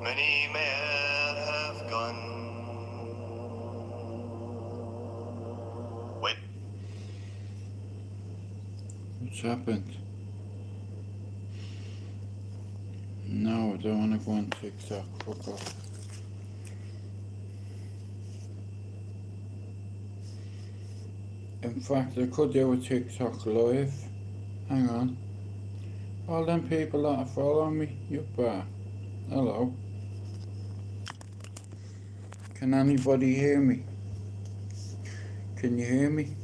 Many men have gone. Wait. What's happened? No, I don't want to go on TikTok. Fuck off. In fact, I could do a TikTok live. Hang on. All them people that are following me, you bar. Hello. Can anybody hear me? Can you hear me?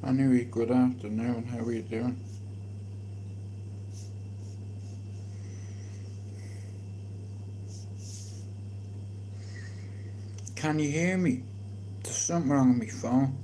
Anyway, good afternoon. How are you doing? Can you hear me? There's something wrong with my phone.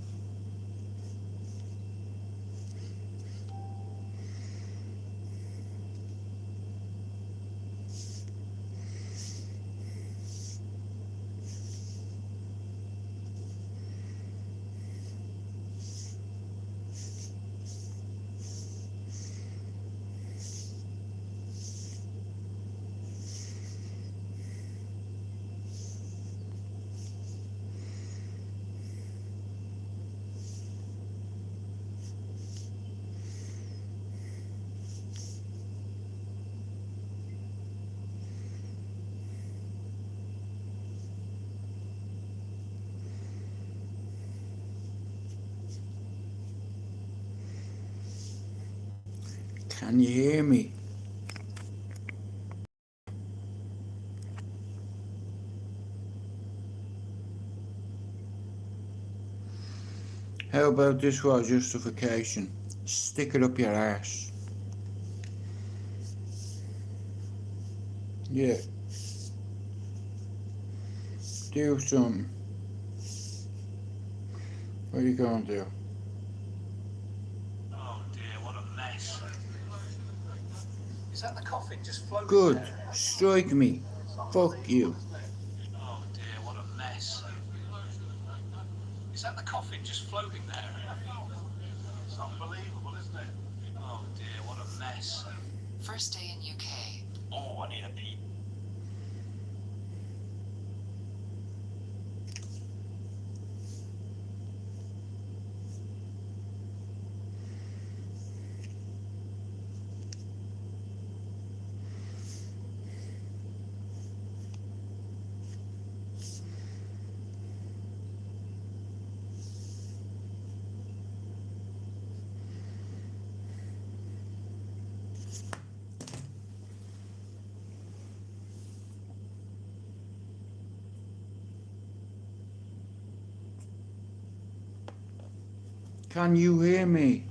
Can you hear me? How about this for justification? Stick it up your arse. Yeah. Do something. What are you going to do? Oh dear, what a mess. Is that the coffin just floating Good. there? Strike me. Fuck you. Oh dear, what a mess. Is that the coffin just floating there? It's unbelievable, isn't it? Oh dear, what a mess. First day in UK. Oh, I need a pee. Can you hear me?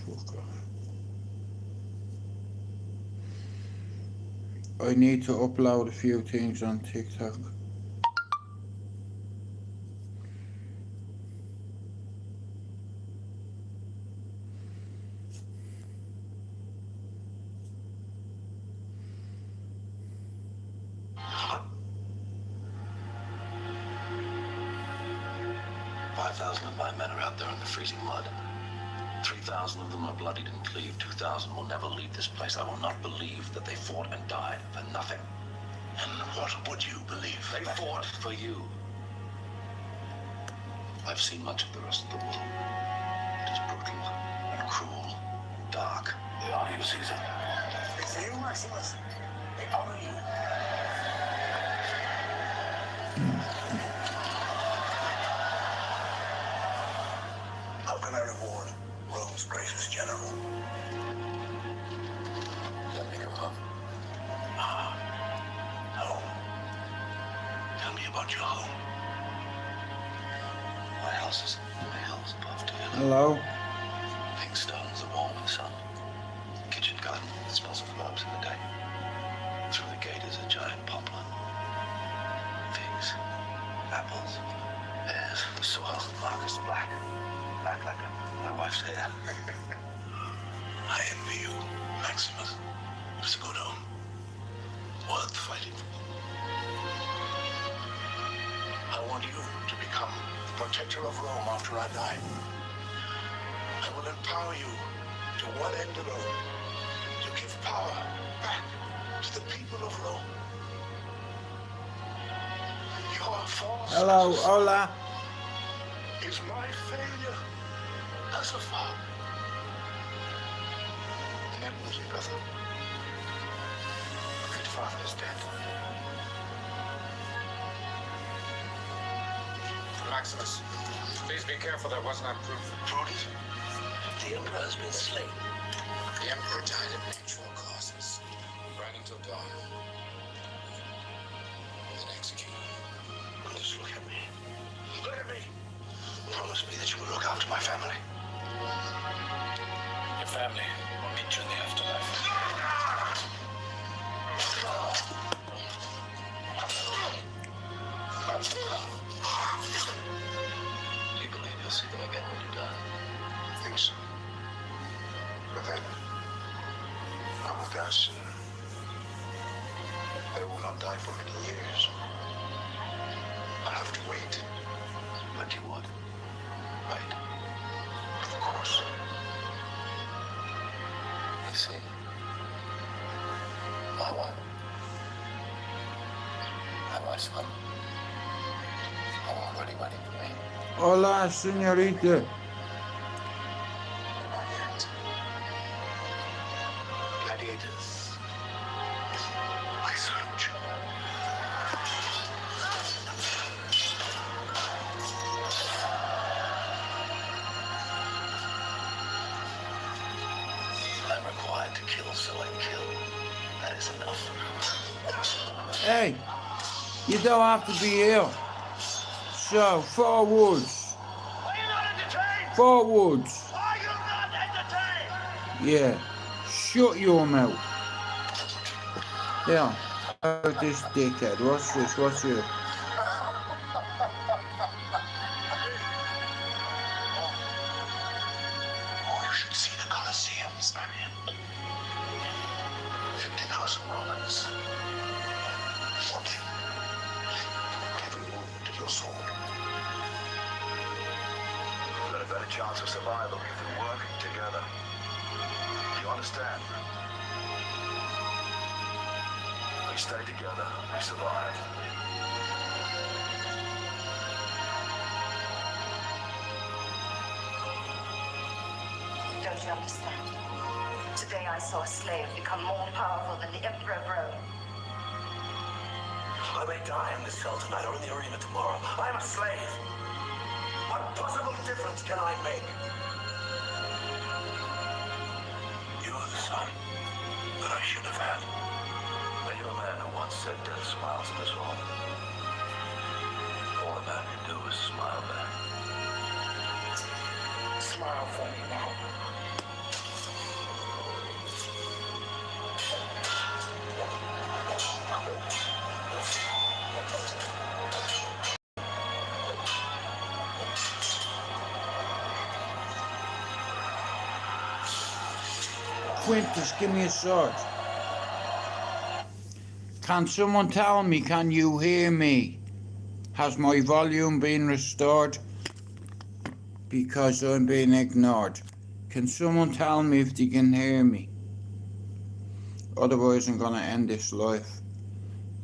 Fuck off. I need to upload a few things on TikTok. $5,000 of my men are out there in the freezing mud. 3,000 of them are bloodied and cleaved. 2,000 will never leave this place. I will not believe that they fought and died for nothing. And what would you believe? They fought for you. I've seen much of the rest of the world. It is brutal and cruel, dark. They honor you, Caesar. It's you, Maximus. They honor you. How can I reward Rome's greatest general? Let me go home. No. Tell me about your home. My house is above to you. Hello? Pink stones are warm in the sun. Kitchen garden that smells of herbs in the day. Through the gate is a giant poplar. Figs, apples, pears. The soil, Marcus, black. Black like my wife's hair. I envy you, Maximus. It's a good home. Worth fighting for. I want you to become the protector of Rome after I die. I will empower you to one end alone, to give power back to the people of Rome. Your false Hello, hola. is my failure as a father. And that was your brother. A good father is dead. Maximus, please be careful. That was not proof. Prudence, the Emperor has been slain. The Emperor died of natural causes. Right until dawn. Then executed. Just look at me. Look at me. Promise me that you will look after my family. Your family will meet you in the afterlife. Do you believe you'll see them again when you die? I think so. But then, I will die soon. I will not die for many years. I'll have to wait. But you would. Right. Of course. You see, my wife's home. I'm already waiting for me. Hola, señorita. Not yet. Gladiators. I salute you. I'm required to kill, so I kill. That is enough. Hey, you don't have to be here. So, forwards. Are you not entertained? Forwards. Are you not entertained? Yeah. Shut your mouth. Yeah. Oh, this dickhead. What's this? What's it? Oh, you should see the Colosseums, Marion. 50,000 Romans. 40. Every movement of your sword. We've got a better chance of survival if we work together. You understand? We stay together, we survive. Don't you understand? Today I saw a slave become more powerful than the Emperor of Rome. I may die in this cell tonight or in the arena tomorrow. I am a slave. What possible difference can I make? You are the son that I should have had. Are you a man who once said death smiles in his home? All a man can do is smile back. Smile for me now. Quintus, give me a sword. Can someone tell me, can you hear me? Has my volume been restored? Because I'm being ignored. Can someone tell me if they can hear me? Otherwise I'm gonna end this live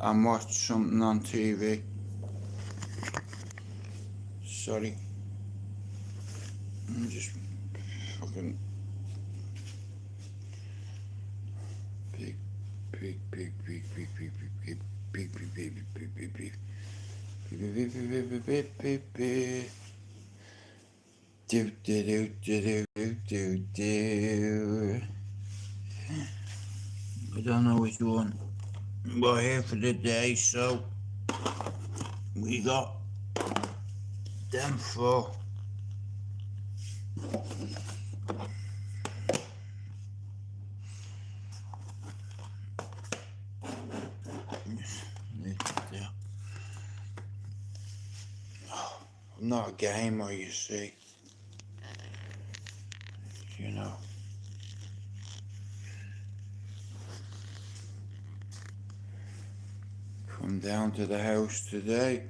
and watch something on TV. Sorry. I'm just fucking beep beep beep beep beep beep beep beep beep beep beep beep beep beep beep beep beep beep. Do do do do do do do. I don't know which one. We're here for the day, so we got them four. I'm not a gamer, you see. You know. Come down to the house today.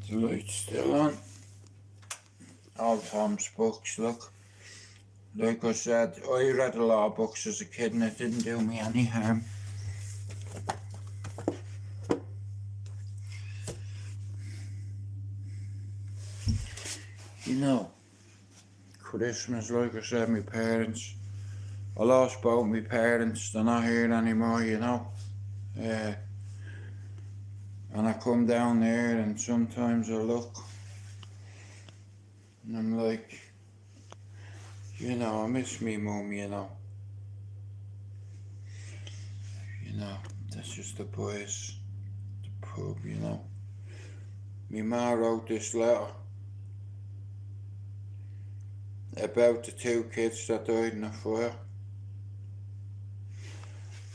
The light's still on. All Tom's books, look. Like I said, I read a lot of books as a kid and it didn't do me any harm. You know, Christmas, like I said, my parents, I lost both my parents, they're not here anymore, you know. And I come down there and sometimes I look and I'm like, you know, I miss me mum, you know. You know, that's just the boys, the pub, you know. My ma wrote this letter about the two kids that died in a fire.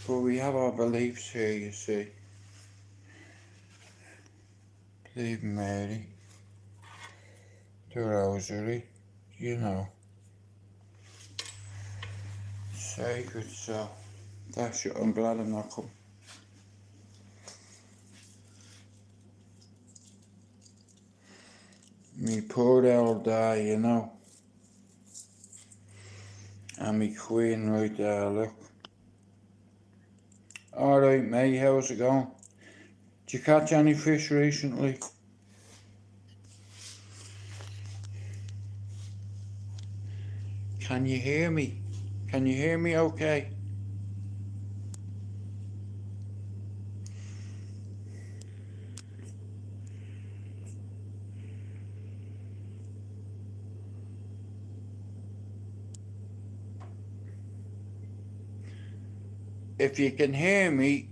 But we have our beliefs here, you see. Believe in Mary, the rosary, you know. Sacred, so that's it. I'm glad I'm not come. Me poor old die, you know. And me queen right there, look. Alright mate, how's it going? Did you catch any fish recently? Can you hear me? Can you hear me okay? If you can hear me,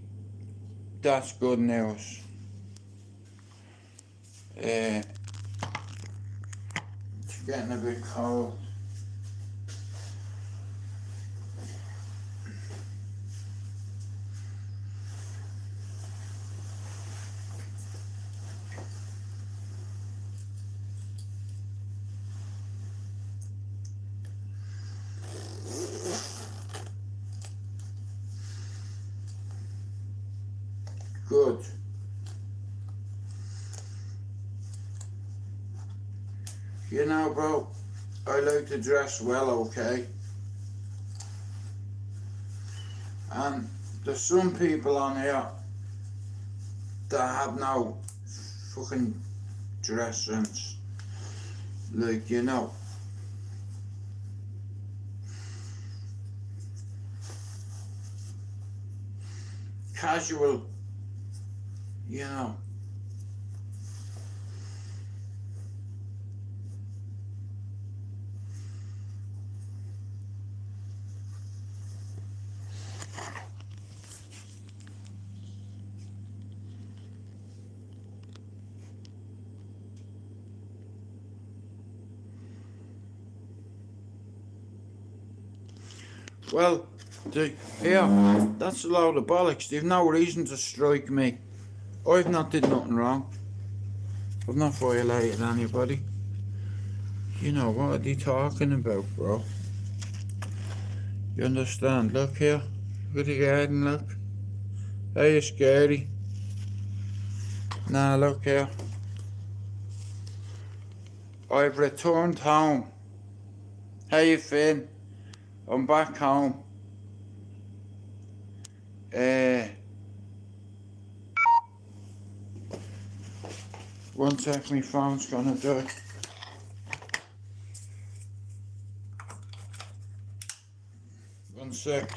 that's good news. It's getting a bit cold. Good. You know, bro, I like to dress well, okay? And there's some people on here that have no fucking dress sense. Like, you know. Casual, you know. Well, yeah, that's a load of bollocks. They've no reason to strike me. I've not did nothing wrong. I've not violated anybody. You know, what are they talking about, bro? You understand? Look here. Look at the garden, look. Hey, you scary. Nah, look here. I've returned home. Hey, Finn. I'm back home. One sec, my phone's gonna die. One sec.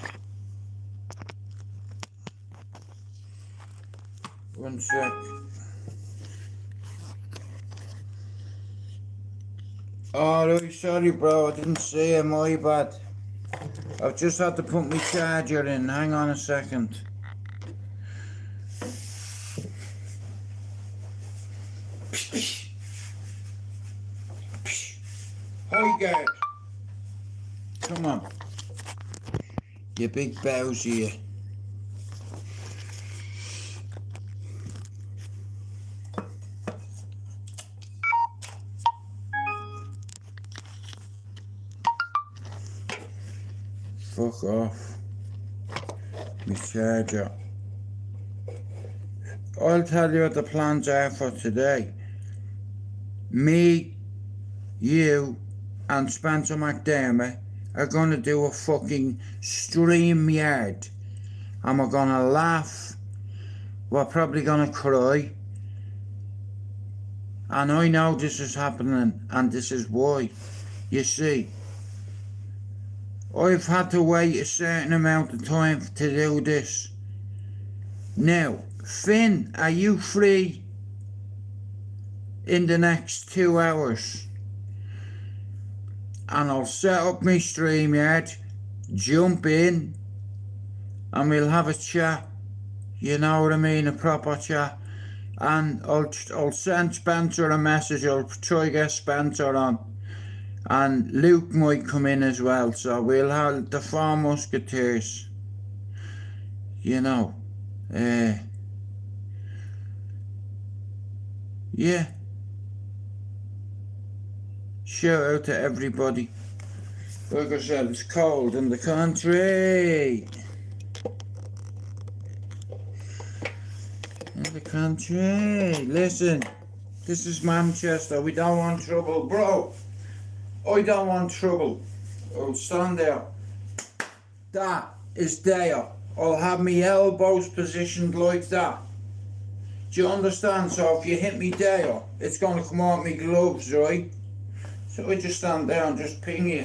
One sec. Alright, sorry bro, I didn't see it, my bad. I've just had to put my charger in, hang on a second. Hi guys. Come on. You big Bowser. Fuck off. My charger. I'll tell you what the plans are for today. Me, you, and Spencer McDermott are gonna do a fucking StreamYard. And we're gonna laugh. We're probably gonna cry. And I know this is happening, and this is why. You see, I've had to wait a certain amount of time to do this. Now, Finn, are you free in the next 2 hours? And I'll set up my StreamYard, jump in, and we'll have a chat. You know what I mean, a proper chat. And I'll send Spencer a message. I'll try to get Spencer on. And Luke might come in as well, so we'll have the 4 Musketeers. You know. Yeah. Shout out to everybody. Like I said, it's cold in the country. In the country. Listen, this is Manchester. We don't want trouble, bro. I don't want trouble. I'll stand there. That is there. I'll have my elbows positioned like that. Do you understand? So if you hit me there, it's gonna come out my gloves, right? So I just stand there and just ping you.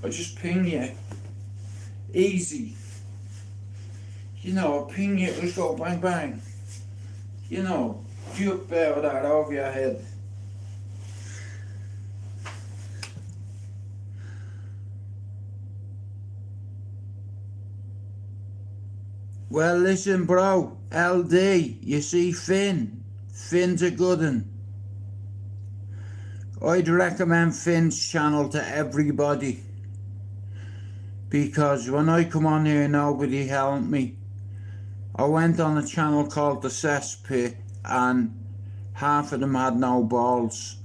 I just ping you. Easy. You know, I ping you, just go bang bang. You know, you up there with that over your head. Well, listen, bro, LD, you see Finn? Finn's a good un. I'd recommend Finn's channel to everybody. Because when I come on here, nobody helped me. I went on a channel called The Cesspit, and half of them had no balls.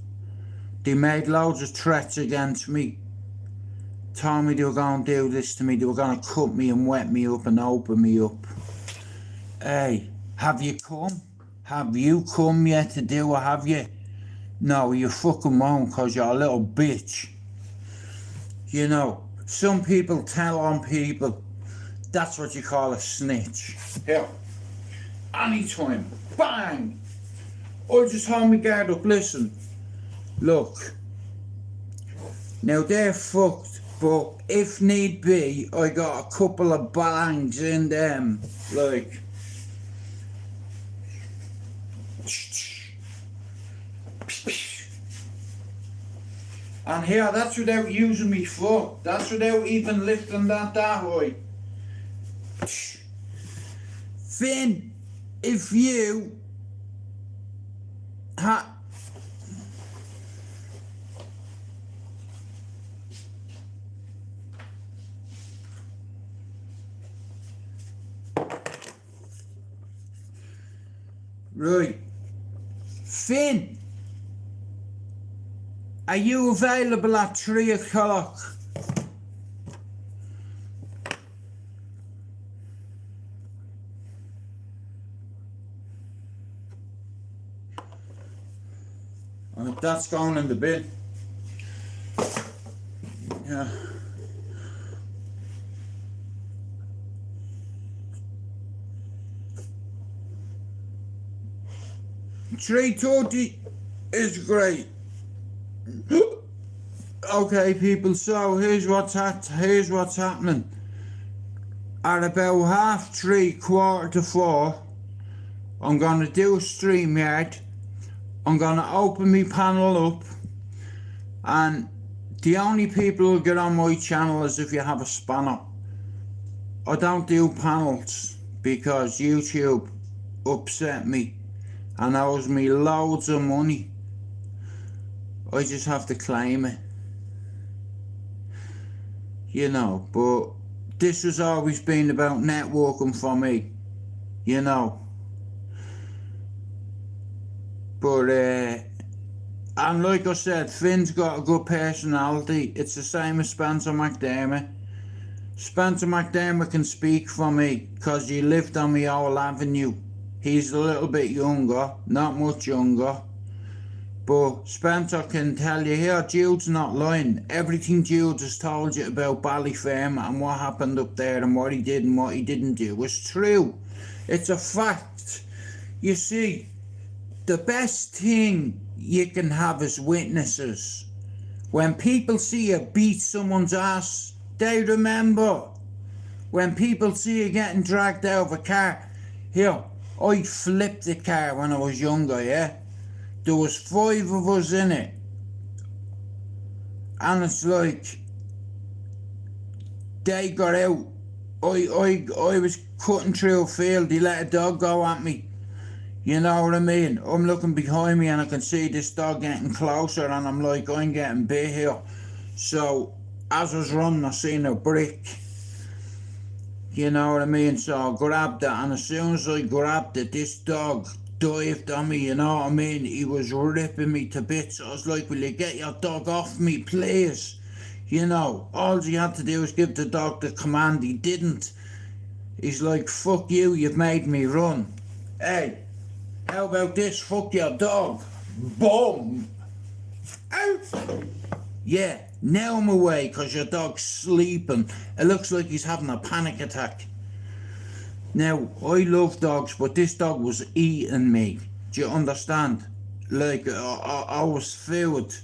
They made loads of threats against me. Told me they were going to do this to me. They were going to cut me and wet me up and open me up. Hey, have you come? Have you come yet to do it, have you? No, you fucking won't, because you're a little bitch. You know, some people tell on people. That's what you call a snitch. Here, anytime, bang! I'll just hold my guard up, listen. Look, now they're fucked, but if need be, I got a couple of bangs in them, like. And here, that's without using me foot. That's without even lifting that high. Finn, if you right. Finn, are you available at 3 o'clock? That's going in the bin. Yeah. $3.30 is great. Okay, people. So here's what's happening. At about 3:30, 3:45, I'm gonna do a StreamYard. I'm gonna open my panel up, and the only people who get on my channel is if you have a spanner. I don't do panels because YouTube upset me and owes me loads of money. I just have to claim it. You know, but this has always been about networking for me. You know. But, and like I said, Finn's got a good personality. It's the same as Spencer McDermott. Spencer McDermott can speak for me because he lived on my old avenue. He's a little bit younger, not much younger. But Spencer can tell you here, Jude's not lying. Everything Jude has told you about Ballyfermot and what happened up there and what he did and what he didn't do was true. It's a fact. You see, the best thing you can have is witnesses. When people see you beat someone's ass, they remember. When people see you getting dragged out of a car, here, I flipped the car when I was younger, yeah? There was 5 of us in it. And it's like, they got out. I was cutting through a field, he let a dog go at me. You know what I mean? I'm looking behind me and I can see this dog getting closer and I'm like, I'm getting bit here. So, as I was running, I seen a brick. You know what I mean? So I grabbed it, and as soon as I grabbed it, this dog dived on me, you know what I mean? He was ripping me to bits. I was like, will you get your dog off me, please? You know, all he had to do was give the dog the command. He didn't. He's like, fuck you, you've made me run. Hey, how about this? Fuck your dog. Boom. Ow. Yeah, now I'm away because your dog's sleeping. It looks like he's having a panic attack. Now, I love dogs, but this dog was eating me. Do you understand? Like, I was food.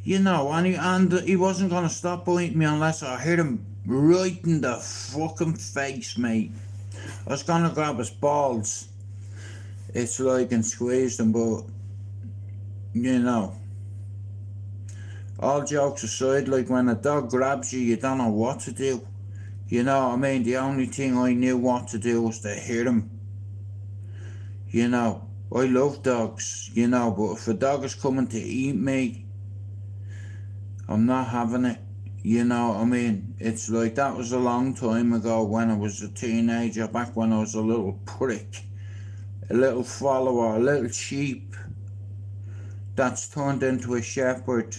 You know, and he wasn't going to stop biting me unless I hit him right in the fucking face, mate. I was going to grab his balls. It's like, and squeeze them, but, you know. All jokes aside, like when a dog grabs you, you don't know what to do. You know what I mean? The only thing I knew what to do was to hit him. You know, I love dogs, you know, but if a dog is coming to eat me, I'm not having it. You know what I mean? It's like, that was a long time ago when I was a teenager, back when I was a little prick. A little follower, a little sheep that's turned into a shepherd.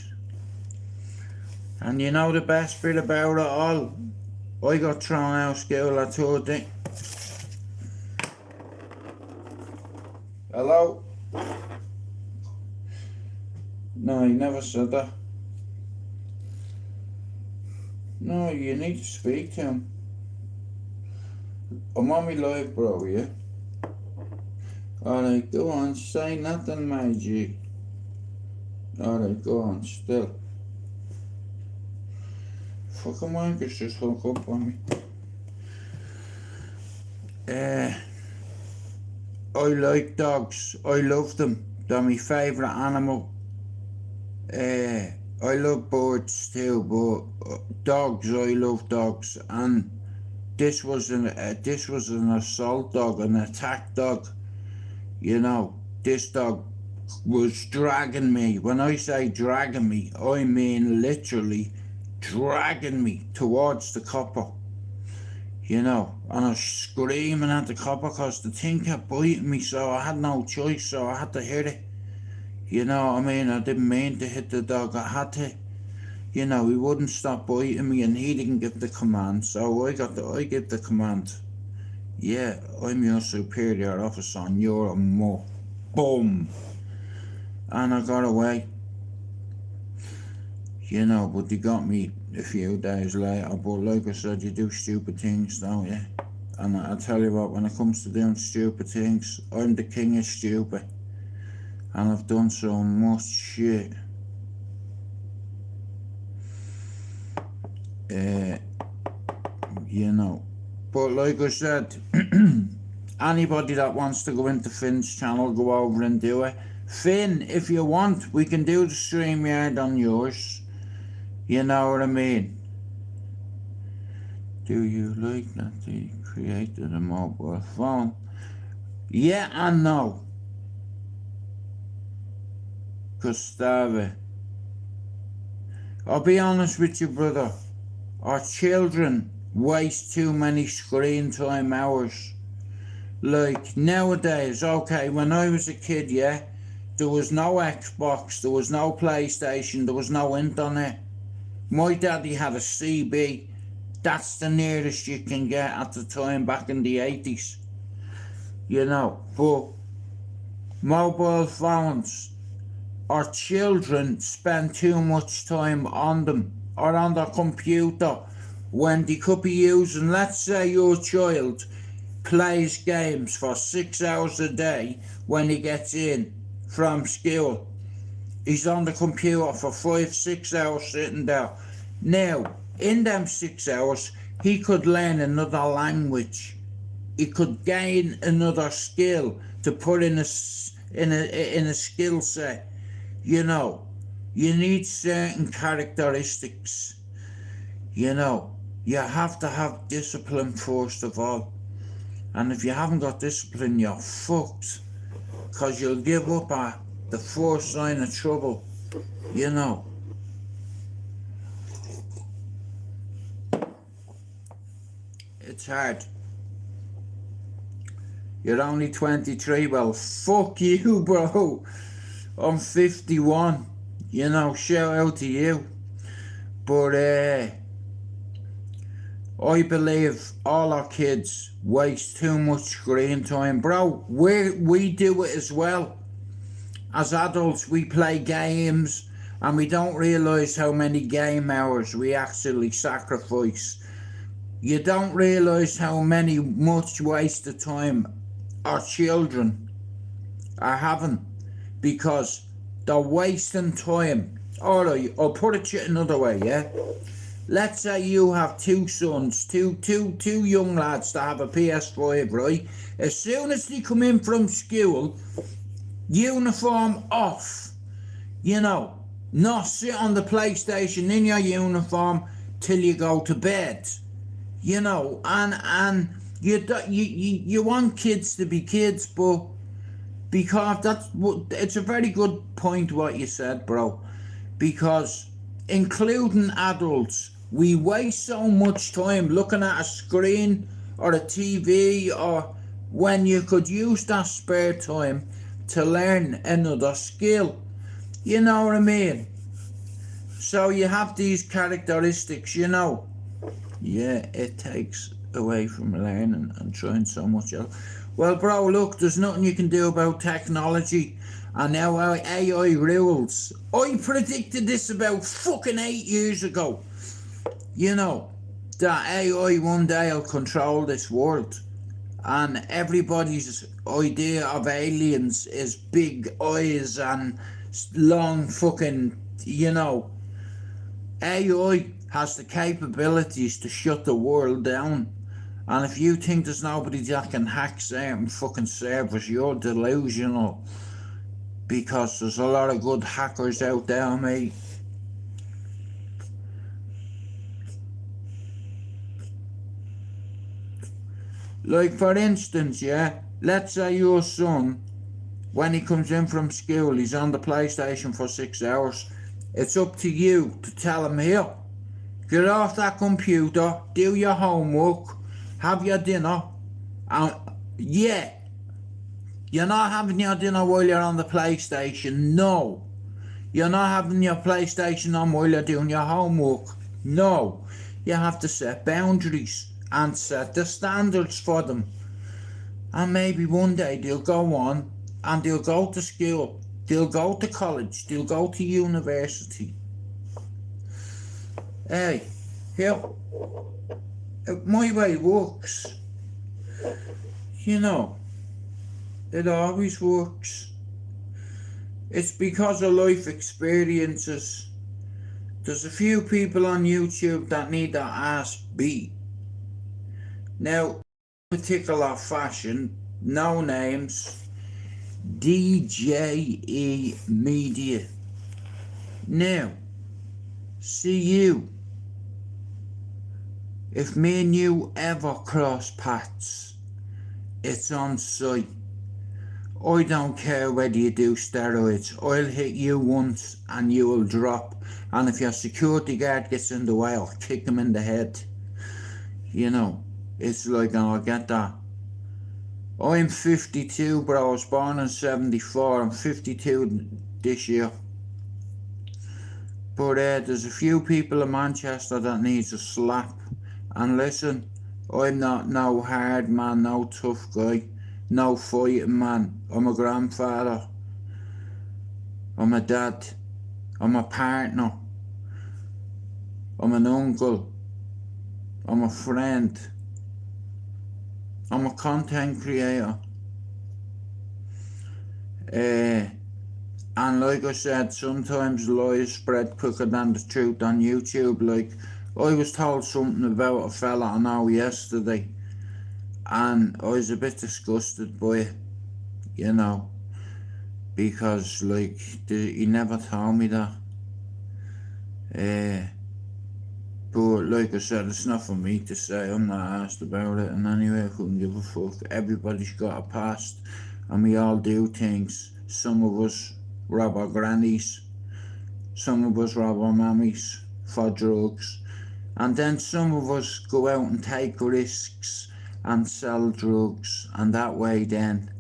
And you know the best bit about it all? I got thrown out of school at 30. Hello? No, he never said that. No, you need to speak to him. I'm on my live, bro, yeah? Alright, go on, say nothing, my G. Alright, go on, still. Fucking wankers just hook up on me. I like dogs. I love them. They're my favourite animal. I love birds too, but dogs, I love dogs. And this was an assault dog, an attack dog. You know, this dog was dragging me. When I say dragging me, I mean literally dragging me towards the copper, you know, and I was screaming at the copper because the thing kept biting me, so I had no choice, so I had to hit it. You know what I mean? I didn't mean to hit the dog, I had to. You know, he wouldn't stop biting me and he didn't give the command, so I give the command. Yeah, I'm your superior officer and you're a mutt. Boom. and I got away. You know, but they got me a few days later. But like I said, you do stupid things, don't you? And I tell you what, when it comes to doing stupid things, I'm the king of stupid. And I've done so much shit. You know. But like I said, anybody that wants to go into Finn's channel, go over and do it. Finn, if you want, we can do the StreamYard on yours. You know what I mean? Do you like that they created a mobile phone? Yeah and no. Gustave, I'll be honest with you, brother. Our children waste too many screen time hours. Like nowadays, okay, when I was a kid, yeah, there was no Xbox, there was no PlayStation, there was no internet. My daddy had a CB. That's the nearest you can get at the time back in the 80s. You know, but mobile phones, our children spend too much time on them or on their computer when they could be using, let's say your child plays games for 6 hours a day when he gets in from school. He's on the computer for 5-6 hours sitting there. Now, in them 6 hours, he could learn another language. He could gain another skill to put in a skill set. You know, you need certain characteristics. You know, you have to have discipline first of all. And if you haven't got discipline, you're fucked. Because you'll give up at the first sign of trouble. You know. It's hard. You're only 23. Well, fuck you, bro. I'm 51. You know, shout out to you. But I believe all our kids waste too much screen time. Bro, we do it as well. As adults, we play games and we don't realise how many game hours we actually sacrifice. You don't realise how much wasted time our children are having because they're wasting time. Alright, I'll put it another way, yeah? Let's say you have two sons, two young lads that have a PS5, right? As soon as they come in from school, uniform off, you know, not sit on the PlayStation in your uniform till you go to bed, you know, and you want kids to be kids, but because it's a very good point what you said, bro, because including adults, we waste so much time looking at a screen or a TV, or when you could use that spare time to learn another skill. You know what I mean? So you have these characteristics, you know. Yeah, it takes away from learning and trying so much else. Well, bro, look, there's nothing you can do about technology. And now AI rules. I predicted this about fucking 8 years ago. You know, that AI one day will control this world. And everybody's idea of aliens is big eyes and long fucking, you know. AI has the capabilities to shut the world down. And if you think there's nobody that can hack certain fucking servers, you're delusional. Because there's a lot of good hackers out there, mate. Like for instance, yeah, let's say your son, when he comes in from school, he's on the PlayStation for 6 hours. It's up to you to tell him, here, get off that computer, do your homework, have your dinner, and yeah, you're not having your dinner while you're on the PlayStation, no. You're not having your PlayStation on while you're doing your homework, no. You have to set boundaries and set the standards for them. And maybe one day they'll go on and they'll go to school They'll go to college, they'll go to university. Hey, here, my way works. You know, it always works. It's because of life experiences. There's a few people on YouTube that need their ass beat. Now, particular fashion, no names, DJE Media. Now, see you. If me and you ever cross paths, it's on sight. I don't care whether you do steroids. I'll hit you once and you will drop. And if your security guard gets in the way, I'll kick him in the head. You know, it's like, I'll get that. I'm 52, but I was born in 74. I'm 52 this year. But there's a few people in Manchester that needs a slap. And listen, I'm not no hard man, no tough guy, no fighting man. I'm a grandfather. I'm a dad. I'm a partner. I'm an uncle. I'm a friend. I'm a content creator. And like I said, sometimes lies spread quicker than the truth on YouTube. Like, I was told something about a fella I know yesterday, and I was a bit disgusted by it, you know, because like he never told me that. But like I said, it's not for me to say. I'm not asked about it, and anyway, I couldn't give a fuck. Everybody's got a past, and we all do things. Some of us rob our grannies, some of us rob our mammies for drugs, and then some of us go out and take risks and sell drugs, and that way then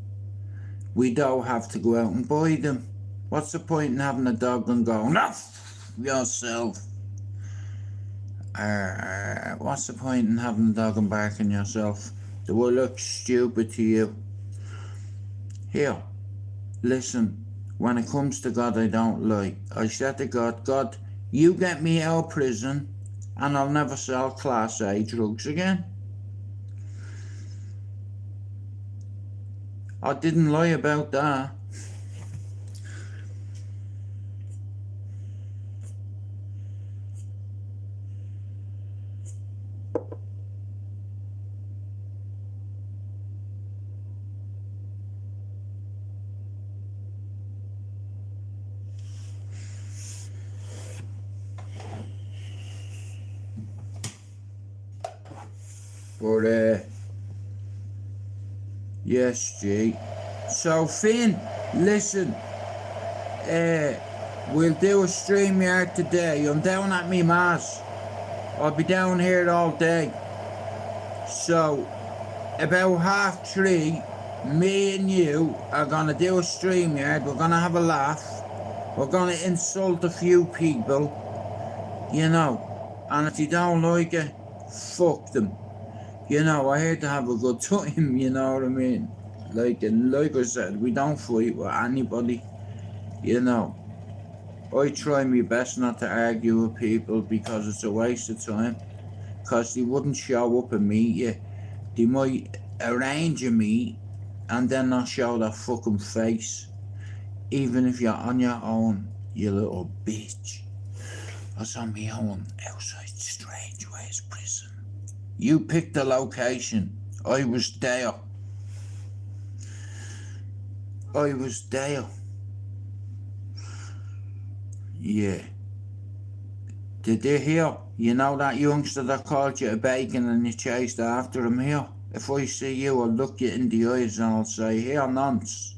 we don't have to go out and buy them. What's the point in having a dog and going, off yourself? What's the point in having a dog and barking yourself? They will look stupid to you. Here, listen, when it comes to God, I don't lie. I said to God, God, you get me out of prison and I'll never sell Class A drugs again. I didn't lie about that. But yes, G. So Finn, listen, we'll do a StreamYard today. I'm down at me ma's. I'll be down here all day. So about 3:30, me and you are gonna do a StreamYard. We're gonna have a laugh. We're gonna insult a few people, you know. And if you don't like it, fuck them. You know, I here to have a good time, you know what I mean? Like I said, we don't fight with anybody, you know. I try my best not to argue with people because it's a waste of time. Because they wouldn't show up and meet you. They might arrange a meet and then not show their fucking face. Even if you're on your own, you little bitch. I was on my own outside Strangeways prison. You picked the location. I was there. I was there. Yeah. Did you hear? You know that youngster that called you a bacon and you chased after him here? If I see you, I'll look you in the eyes and I'll say, here, nonce.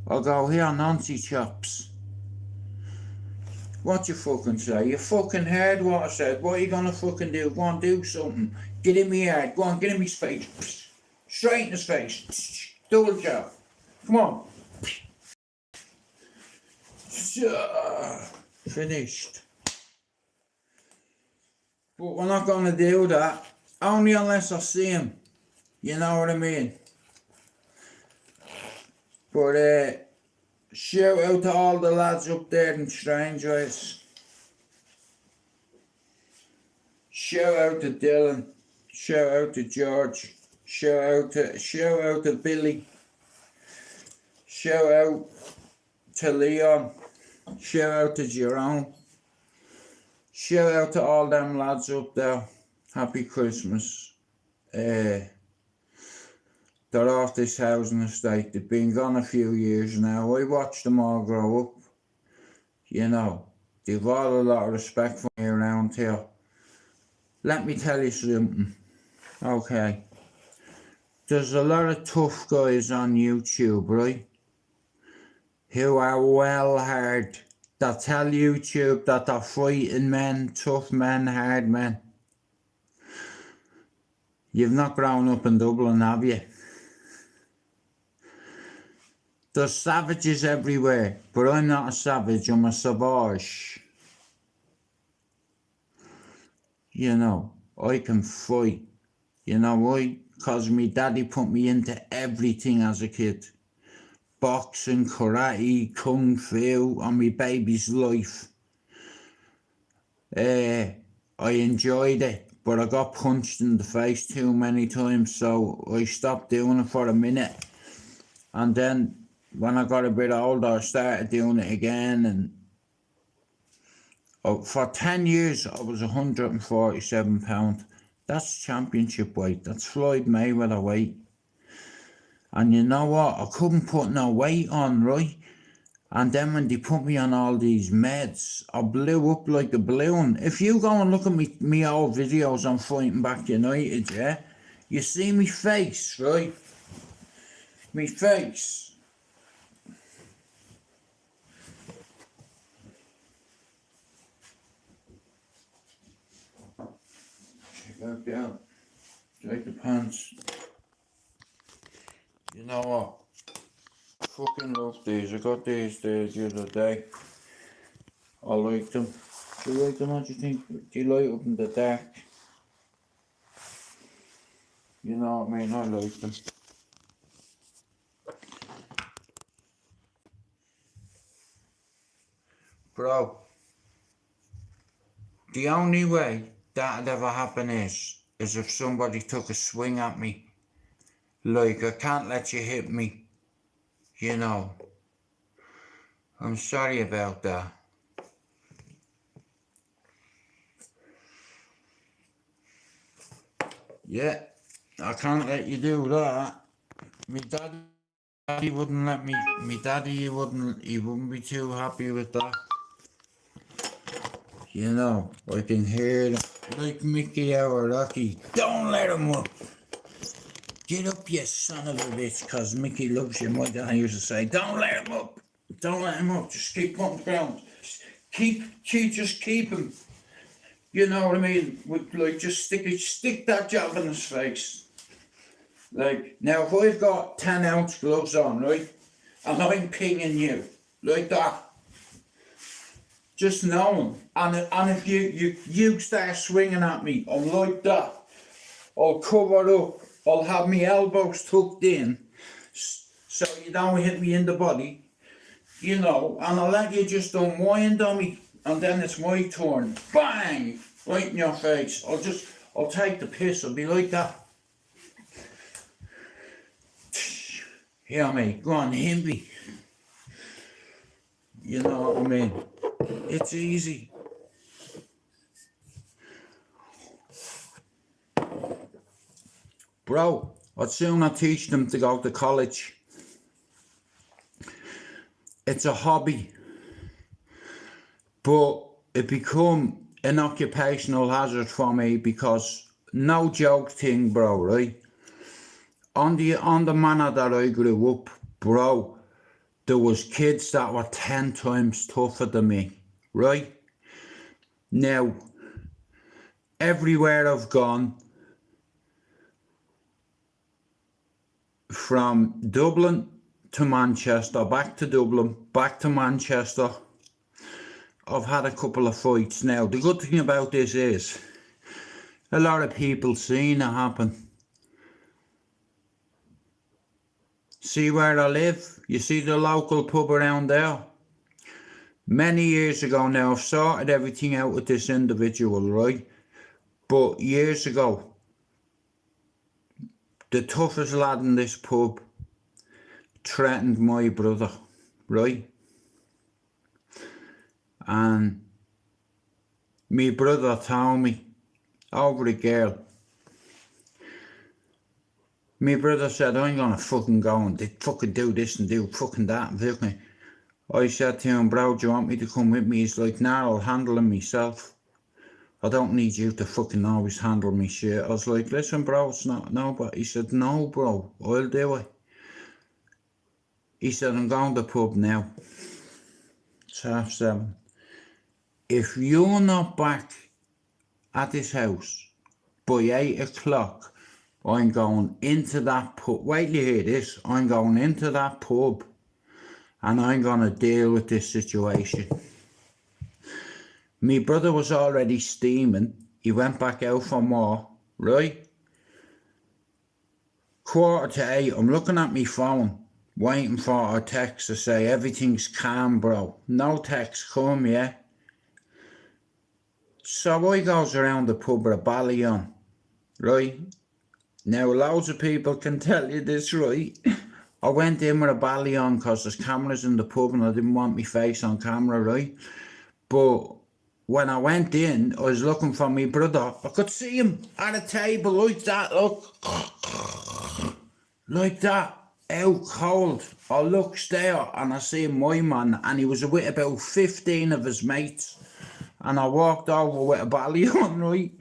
I'll go, here, noncy chops. What you fucking say? You fucking heard what I said. What are you gonna fucking do? Go on, do something. Get in me head. Go on, get in me face. Straight in his face. Do the job. Come on. Finished. But we're not gonna do that. Only unless I see him. You know what I mean? But Shout out to all the lads up there in STRAIGHTOUTTABALLYER. Shout out to Dylan. Shout out to George. Shout out to Billy. Shout out to Leon. Shout out to Jerome. Shout out to all them lads up there. Happy Christmas. They're off this housing estate. They've been gone a few years now. I watched them all grow up. You know, they've all a lot of respect for me around here. Let me tell you something. Okay. There's a lot of tough guys on YouTube, right? Who are well hard. That tell YouTube that they're fighting men, tough men, hard men. You've not grown up in Dublin, have you? There's savages everywhere, but I'm not a savage, I'm a savage. You know, I can fight. You know why? Because my daddy put me into everything as a kid. Boxing, karate, kung fu, on my baby's life. I enjoyed it, but I got punched in the face too many times, so I stopped doing it for a minute. And then when I got a bit older, I started doing it again, and for 10 years I was 147 pounds. That's championship weight. That's Floyd Mayweather weight. And you know what? I couldn't put no weight on, right? And then when they put me on all these meds, I blew up like a balloon. If you go and look at me old videos on Fighting Back United, yeah? You see me face, right? Me face. Check out that. Take the pants. You know what? I fucking love these. I got these the other day. I like them. Do you like them? What do you think? Do you like them in the dark? You know what I mean? I like them. Bro, the only way that'd ever happen is if somebody took a swing at me. Like, I can't let you hit me. You know. I'm sorry about that. Yeah, I can't let you do that. My daddy wouldn't let me. My daddy, he wouldn't be too happy with that. You know, I can hear them. Like Mickey or Rocky. Don't let him up. Get up, you son of a bitch, cause Mickey loves you. My dad used to say, don't let him up. Don't let him up. Just keep on the ground. Just keep him. You know what I mean? Like, just stick that jab in his face. Like, now if I've got 10-ounce gloves on, right? And I'm pinging you, like that. Just knowing. And if you start swinging at me, I'm like that. I'll cover up. I'll have my elbows tucked in, so you don't hit me in the body, you know, and I'll let you just unwind on me, and then it's my turn. Bang! Right in your face. I'll take the piss. I'll be like that. Hear me? Go on, hit me. You know what I mean? It's easy. Bro, I'd sooner teach them to go to college. It's a hobby. But it become an occupational hazard for me because, no joke thing, bro, right? On the manor that I grew up, bro, there was kids that were 10 times tougher than me, right? Now, everywhere I've gone, from Dublin to Manchester, back to Dublin, back to Manchester, I've had a couple of fights. Now, the good thing about this is, a lot of people seen it happen. See where I live? You see the local pub around there? Many years ago now, I've sorted everything out with this individual, right? But years ago, the toughest lad in this pub threatened my brother, right? And my brother told me over a girl. My brother said, I'm gonna fucking go and fucking do this and do fucking that and fucking. I said to him, bro, do you want me to come with me? He's like, nah, I'll handle him myself. I don't need you to fucking always handle me shit. I was like, listen, bro, it's not, no, but he said, no, bro, I'll do it. He said, I'm going to the pub now. It's 7:30. If you're not back at this house by 8 o'clock, I'm going into that pub. Wait till you hear this. I'm going into that pub and I'm going to deal with this situation. My brother was already steaming. He went back out for more, right? 7:45, I'm looking at my phone, waiting for a text to say everything's calm, bro. No text come, yeah? So I goes around the pub with a bally on, right? Now loads of people can tell you this, right? I went in with a bally on because there's cameras in the pub and I didn't want my face on camera, right? But when I went in, I was looking for my brother. I could see him at a table like that, look. Like that, out cold. I looks there and I see my man and he was with about 15 of his mates. And I walked over with a bally on, right?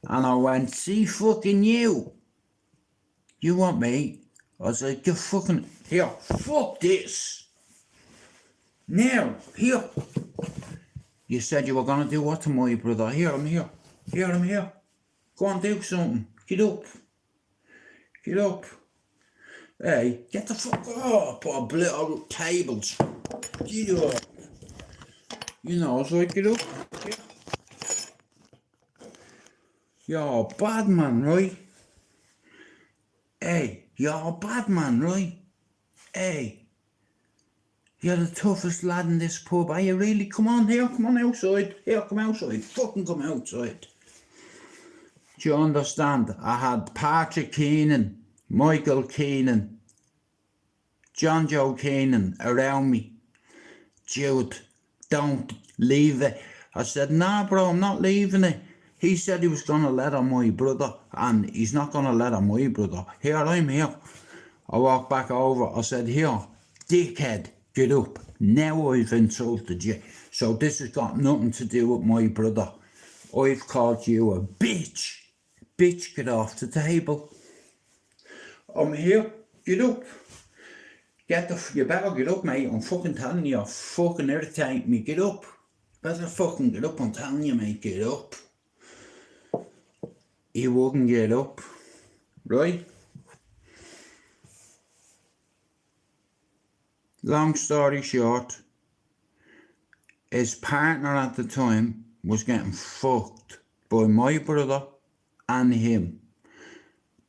And I went, see fucking you. You want me? I was like, you fucking, here, fuck this. Now, here. You said you were going to do what to my brother? Here, I'm here. Here, I'm here. Go on, do something. Get up. Get up. Hey, get the fuck up. Or little tables. Get up. You know, so get up. Yeah. You're a bad man, right? Hey, you're a bad man, right? Hey. You're the toughest lad in this pub, are you really? Come on here, come on outside. Here, come outside. Fucking come outside. Do you understand? I had Patrick Keenan, Michael Keenan, John Joe Keenan around me. Jude, don't leave it. I said, nah, bro, I'm not leaving it. He said he was going to let on my brother, and he's not going to let on my brother. Here, I'm here. I walked back over. I said, here, dickhead. Get up. Now I've insulted you. So this has got nothing to do with my brother. I've called you a bitch. Bitch, get off the table. I'm here. Get up. You better get up, mate. I'm fucking telling you, you're fucking irritating me. Get up. Better fucking get up. I'm telling you, mate. Get up. He wouldn't get up. Right? Long story short, his partner at the time was getting fucked by my brother and him.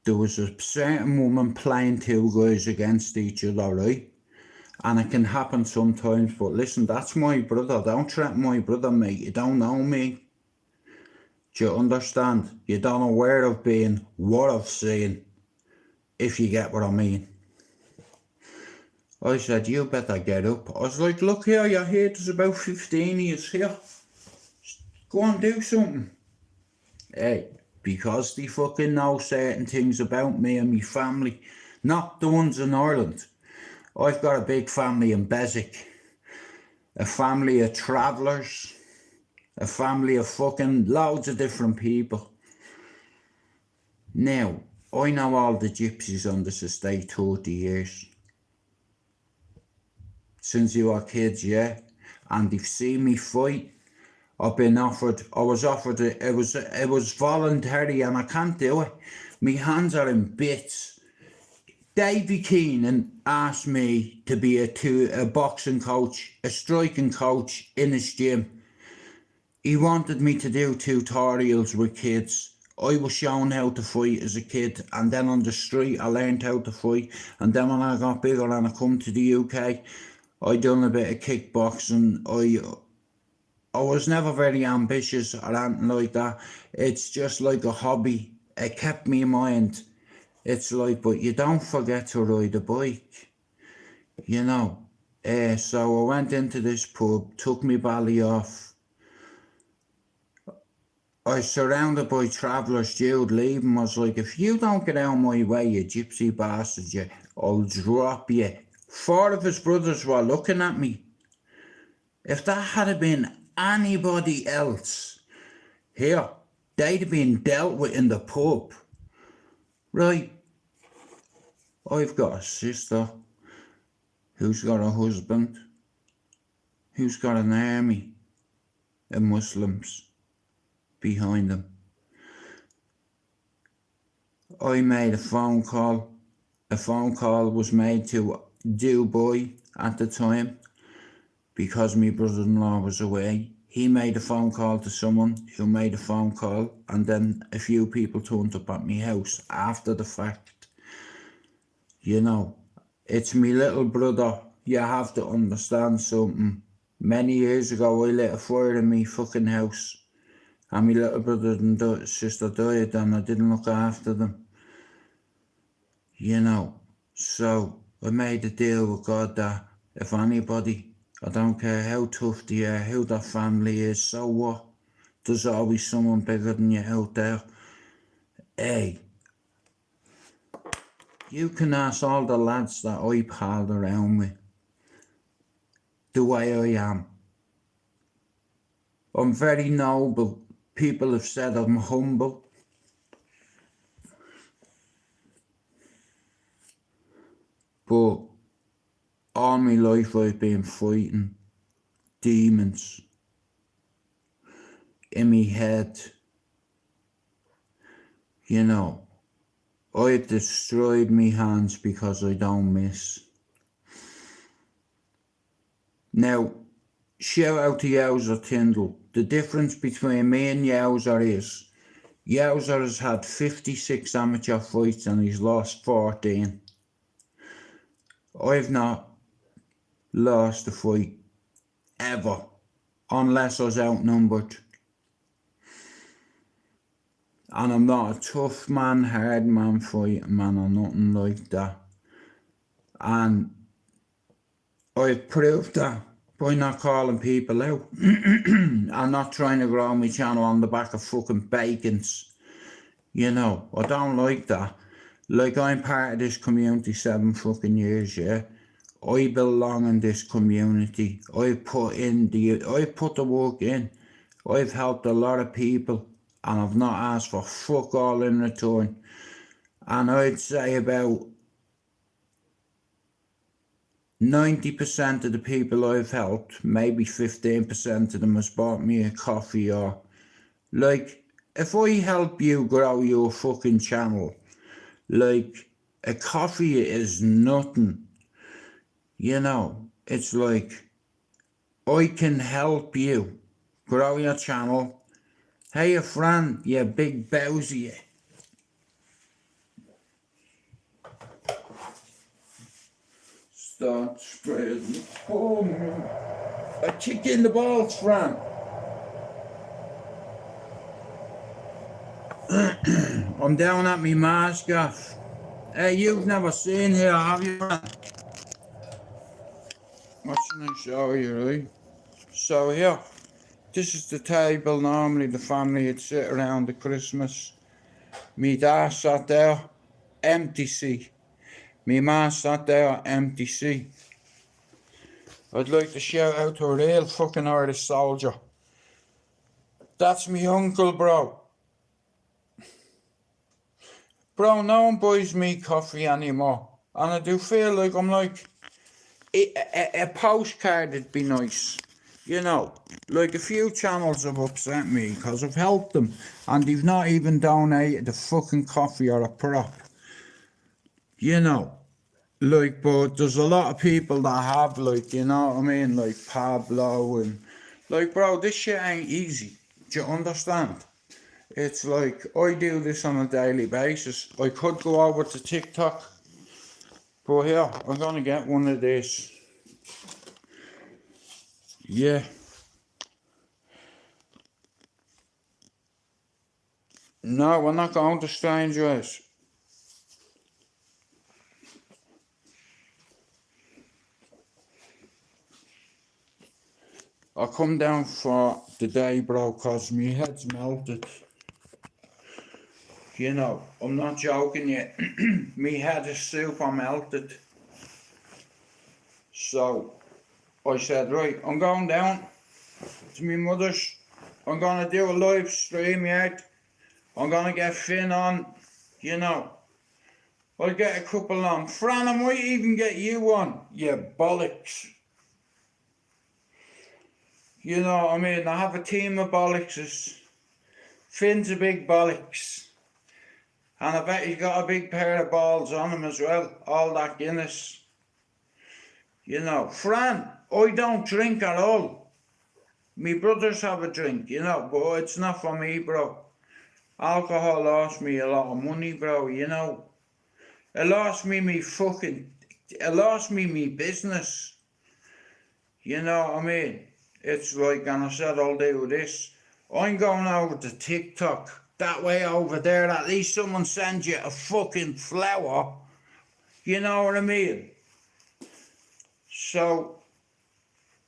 There was a certain woman playing two guys against each other, right? And it can happen sometimes, but listen, that's my brother. Don't threaten my brother, mate. You don't know me. Do you understand? You don't know where I've been, what I've seen, if you get what I mean. I said, you better get up. I was like, look here, you're here, there's about 15 of you here. Go on, do something. Hey, because they fucking know certain things about me and my family, not the ones in Ireland. I've got a big family in Beswick. A family of travellers. A family of fucking loads of different people. Now, I know all the gypsies on this estate 30 years. Since you were kids, yeah, and they've seen me fight. I was offered it. It was voluntary, and I can't do it. My hands are in bits. Davy Keenan asked me to be a boxing coach, a striking coach in his gym. He wanted me to do tutorials with kids. I was shown how to fight as a kid, and then on the street I learned how to fight, and then when I got bigger and I come to the UK, I done a bit of kickboxing. I was never very ambitious or anything like that. It's just like a hobby. It kept me in mind. It's like, but you don't forget to ride a bike, you know. So I went into this pub, took me bally off. I was surrounded by travellers. Jude leaving was like, if you don't get out of my way, you gypsy bastard, I'll drop you. 4 of his brothers were looking at me. If that had been anybody else here, they'd have been dealt with in the pub. Right, I've got a sister who's got a husband, who's got an army of Muslims behind them. I made a phone call. A phone call was made to Dubai at the time because my brother-in-law was away. He made a phone call to someone who made a phone call, and then a few people turned up at my house after the fact. You know, it's my little brother. You have to understand something. Many years ago, I lit a fire in my fucking house, and my little brother and sister died, and I didn't look after them. You know, so I made a deal with God that if anybody, I don't care how tough they are, who their family is, so what? There's always someone bigger than you out there. Hey, you can ask all the lads that I palled around with the way I am. I'm very noble. People have said I'm humble. But all my life I've been fighting demons in my head. You know, I've destroyed my hands because I don't miss. Now, shout out to Yowzer Tyndall. The difference between me and Yowzer is Yowzer has had 56 amateur fights and he's lost 14. I've not lost a fight ever, unless I was outnumbered. And I'm not a tough man, hard man, fighting man, or nothing like that. And I've proved that by not calling people out. I'm not trying to grow my channel on the back of fucking bacons. You know, I don't like that. Like, I'm part of this community 7 fucking years, yeah. I belong in this community. I've put the work in. I've helped a lot of people, and I've not asked for fuck all in return. And I'd say about 90% of the people I've helped, maybe 15% of them has bought me a coffee, or like, if I help you grow your fucking channel, like, a coffee is nothing. You know, it's like, I can help you grow your channel. Hey, a friend, you big bowsy. Start spreading. Boom. I kick in the balls, friend. I'm down at me mask off. Hey, you've never seen here, have you? What should I show you, right? So here, this is the table normally the family would sit around at Christmas. Me dad sat there, empty seat. Me ma sat there, empty seat. I'd like to shout out to a real fucking Irish soldier. That's me uncle, bro. Bro, no one buys me coffee anymore. And I do feel like I'm like, a postcard would be nice. You know, like a few channels have upset me because I've helped them and they've not even donated a fucking coffee or a prop. You know, like, but there's a lot of people that have, like, you know what I mean? Like Pablo and, like, bro, this shit ain't easy. Do you understand? It's like, I do this on a daily basis. I could go over to TikTok, but here, I'm gonna get one of these. Yeah. No, we're not going to Strange Ways. I come down for the day, bro, cause my head's melted. You know, I'm not joking yet. My head is super melted. So, I said, right, I'm going down to my mother's. I'm gonna do a live stream, yeah. I'm gonna get Finn on, you know. I'll get a couple on. Fran, I might even get you on, you bollocks. You know what I mean? I have a team of bollockses. Finn's a big bollocks. And I bet he's got a big pair of balls on him as well. All that Guinness. You know, Fran, I don't drink at all. Me brothers have a drink, you know, but it's not for me, bro. Alcohol lost me a lot of money, bro, you know. It lost me me business. You know what I mean? It's like, and I said I'll do this. I'm going over to TikTok. That way over there, at least someone sends you a fucking flower. You know what I mean? So,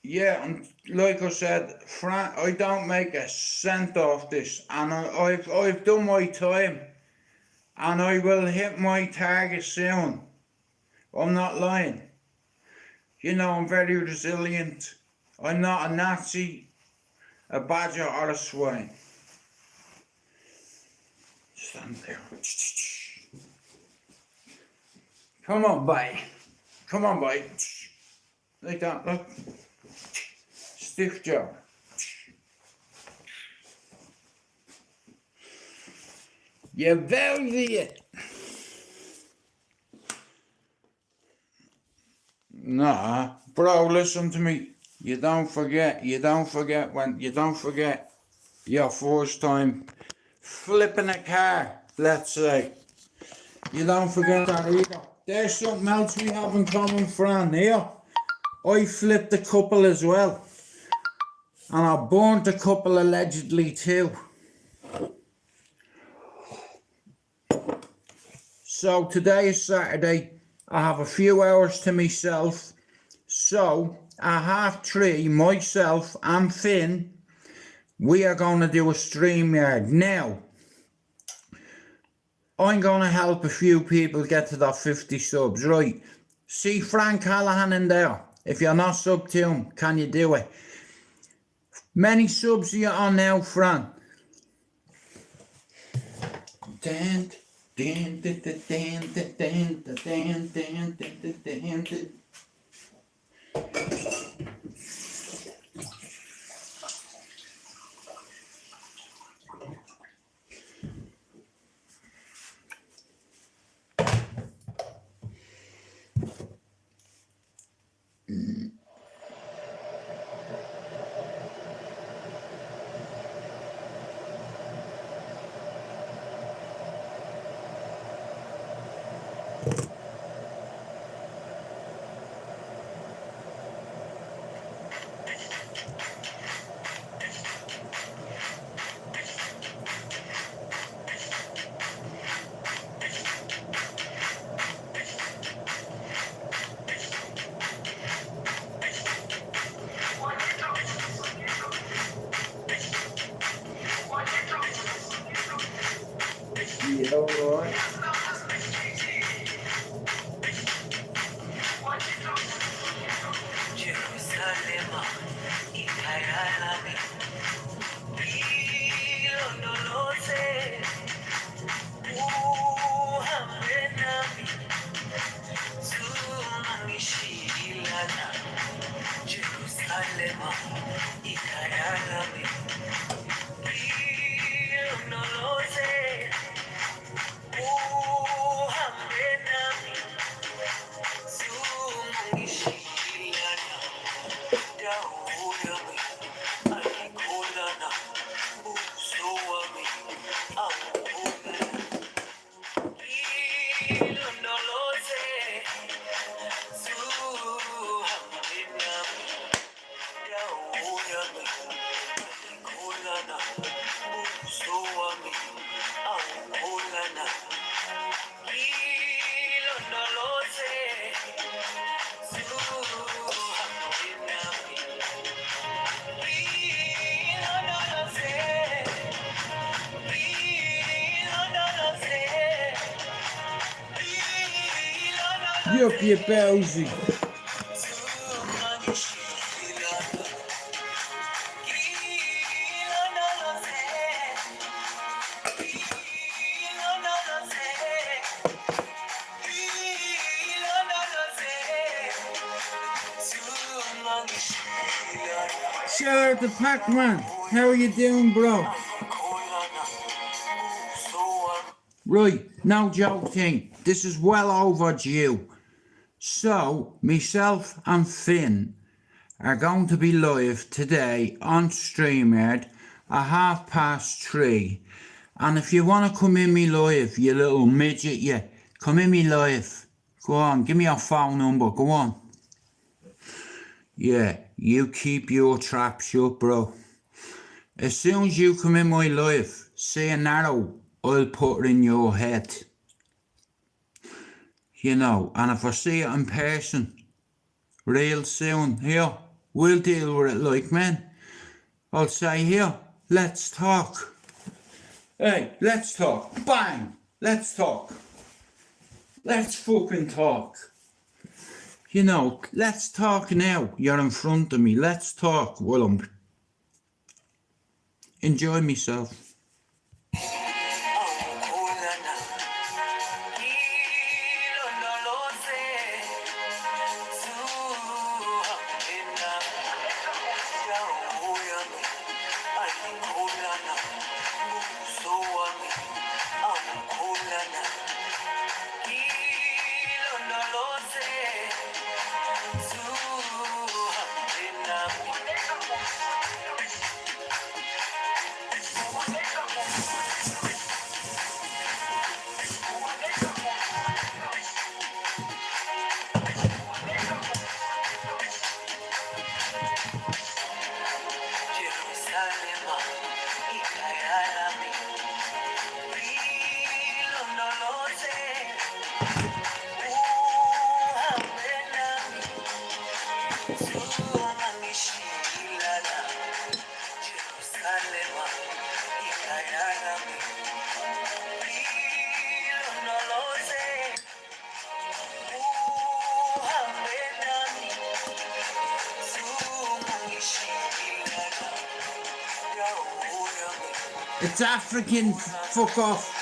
yeah, and like I said, Fran, I don't make a cent off this. And I've done my time. And I will hit my target soon. I'm not lying. You know, I'm very resilient. I'm not a Nazi, a badger, or a swine. Stand there. Come on, boy. Come on, boy. Like that, look. Stiff jaw. You velvet. Nah, bro, listen to me. You don't forget your first time flipping a car, let's say. You don't forget that either. There's something else we have in common, Fran, here. I flipped a couple as well. And I burnt a couple allegedly too. So today is Saturday. I have a few hours to myself. So at 3:30, myself and Finn, we are going to do a StreamYard. Now, I'm going to help a few people get to that 50 subs, right? See Frank Callahan in there. If you're not sub to him, can you do it? Many subs are you on now, Fran? Yeah, alright. Yup, you Bowsy. Shout out to Pac-Man. How are you doing, bro? Right, no joke thing. This is well overdue. So, myself and Finn are going to be live today on StreamYard at 3:30. And if you want to come in me live, you little midget, you, come in me live. Go on, give me your phone number, go on. Yeah, you keep your trap shut, bro. As soon as you come in my life, say an arrow, I'll put it in your head. You know, and if I see it in person, real soon, here, we'll deal with it like men. I'll say, here, let's talk. Hey, let's talk. Bang! Let's talk. Let's fucking talk. You know, let's talk now. You're in front of me. Let's talk while I'm... Enjoy myself. It's African, fuck off.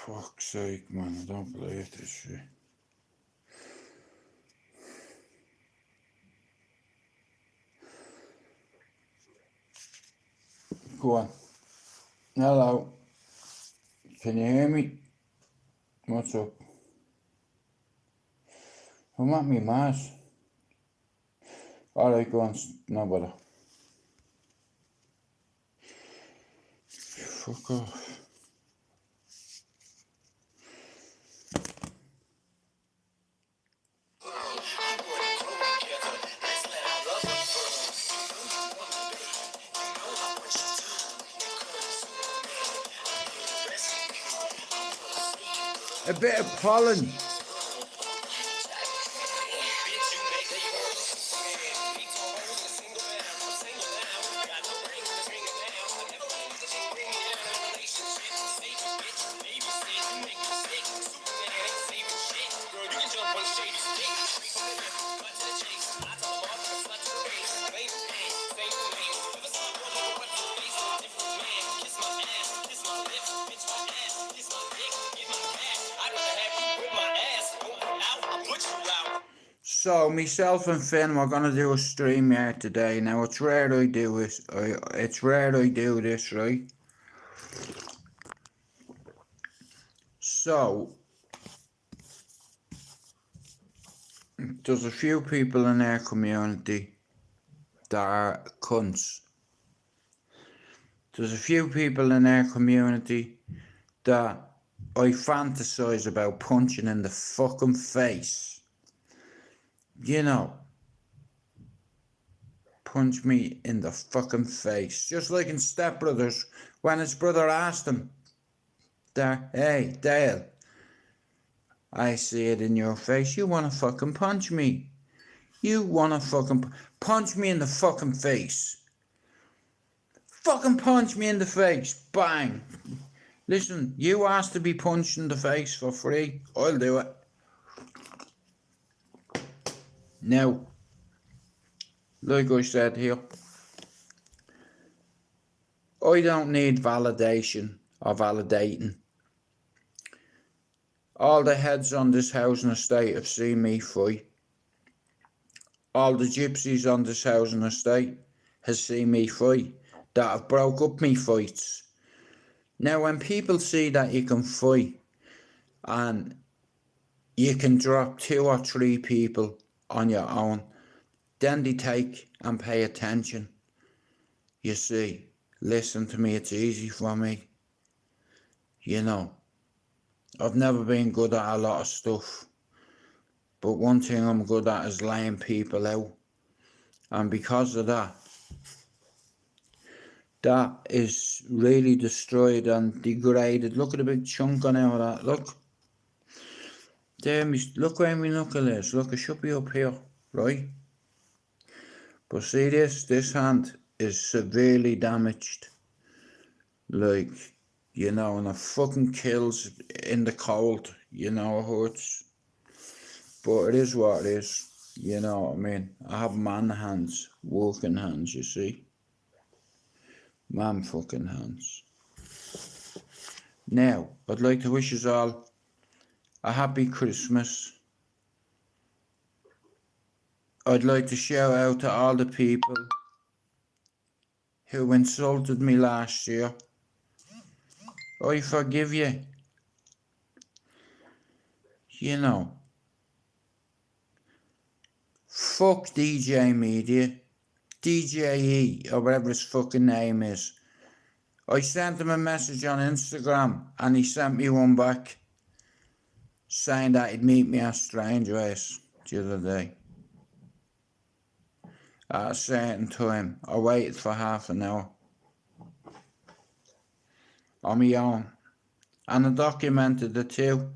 Fuck's sake, man, I don't believe this shit. Go on. Hello. Can you hear me? What's up? I'm at me mass. Alright, go on. No bother. Fuck off. A bit of pollen. So myself and Finn, we're gonna do a stream here today. Now it's rare I do this. It's rare I do this, right? So there's a few people in our community that are cunts. There's a few people in our community that I fantasize about punching in the fucking face. You know, punch me in the fucking face. Just like in Step Brothers, when his brother asked him, hey, Dale, I see it in your face. You want to fucking punch me. You want to fucking punch me in the fucking face. Fucking punch me in the face. Bang. Listen, you asked to be punched in the face for free. I'll do it. Now, like I said here, I don't need validation or validating. All the heads on this housing estate have seen me fight. All the gypsies on this housing estate has seen me fight, that have broke up me fights. Now, when people see that you can fight and you can drop 2 or 3 people on your own, then they take and pay attention. You see, listen to me, it's easy for me. You know, I've never been good at a lot of stuff, but one thing I'm good at is laying people out. And because of that, that is really destroyed and degraded. Look at the big chunk on out of that, look. There, look where my knuckle is. Look, it should be up here, right? But see this hand is severely damaged. Like, you know, and it fucking kills in the cold, you know, it hurts. But it is what it is, you know what I mean? I have man hands, working hands, you see. Man fucking hands. Now, I'd like to wish us all a happy Christmas I'd like to shout out to all the people who insulted me last year. I forgive you. You know, fuck DJ Media, DJE, or whatever his fucking name is. I sent him a message on Instagram and he sent me one back saying that he'd meet me at STRAIGHTOUTTABALLYER the other day. At a certain time. I waited for half an hour. On my own. And I documented it too.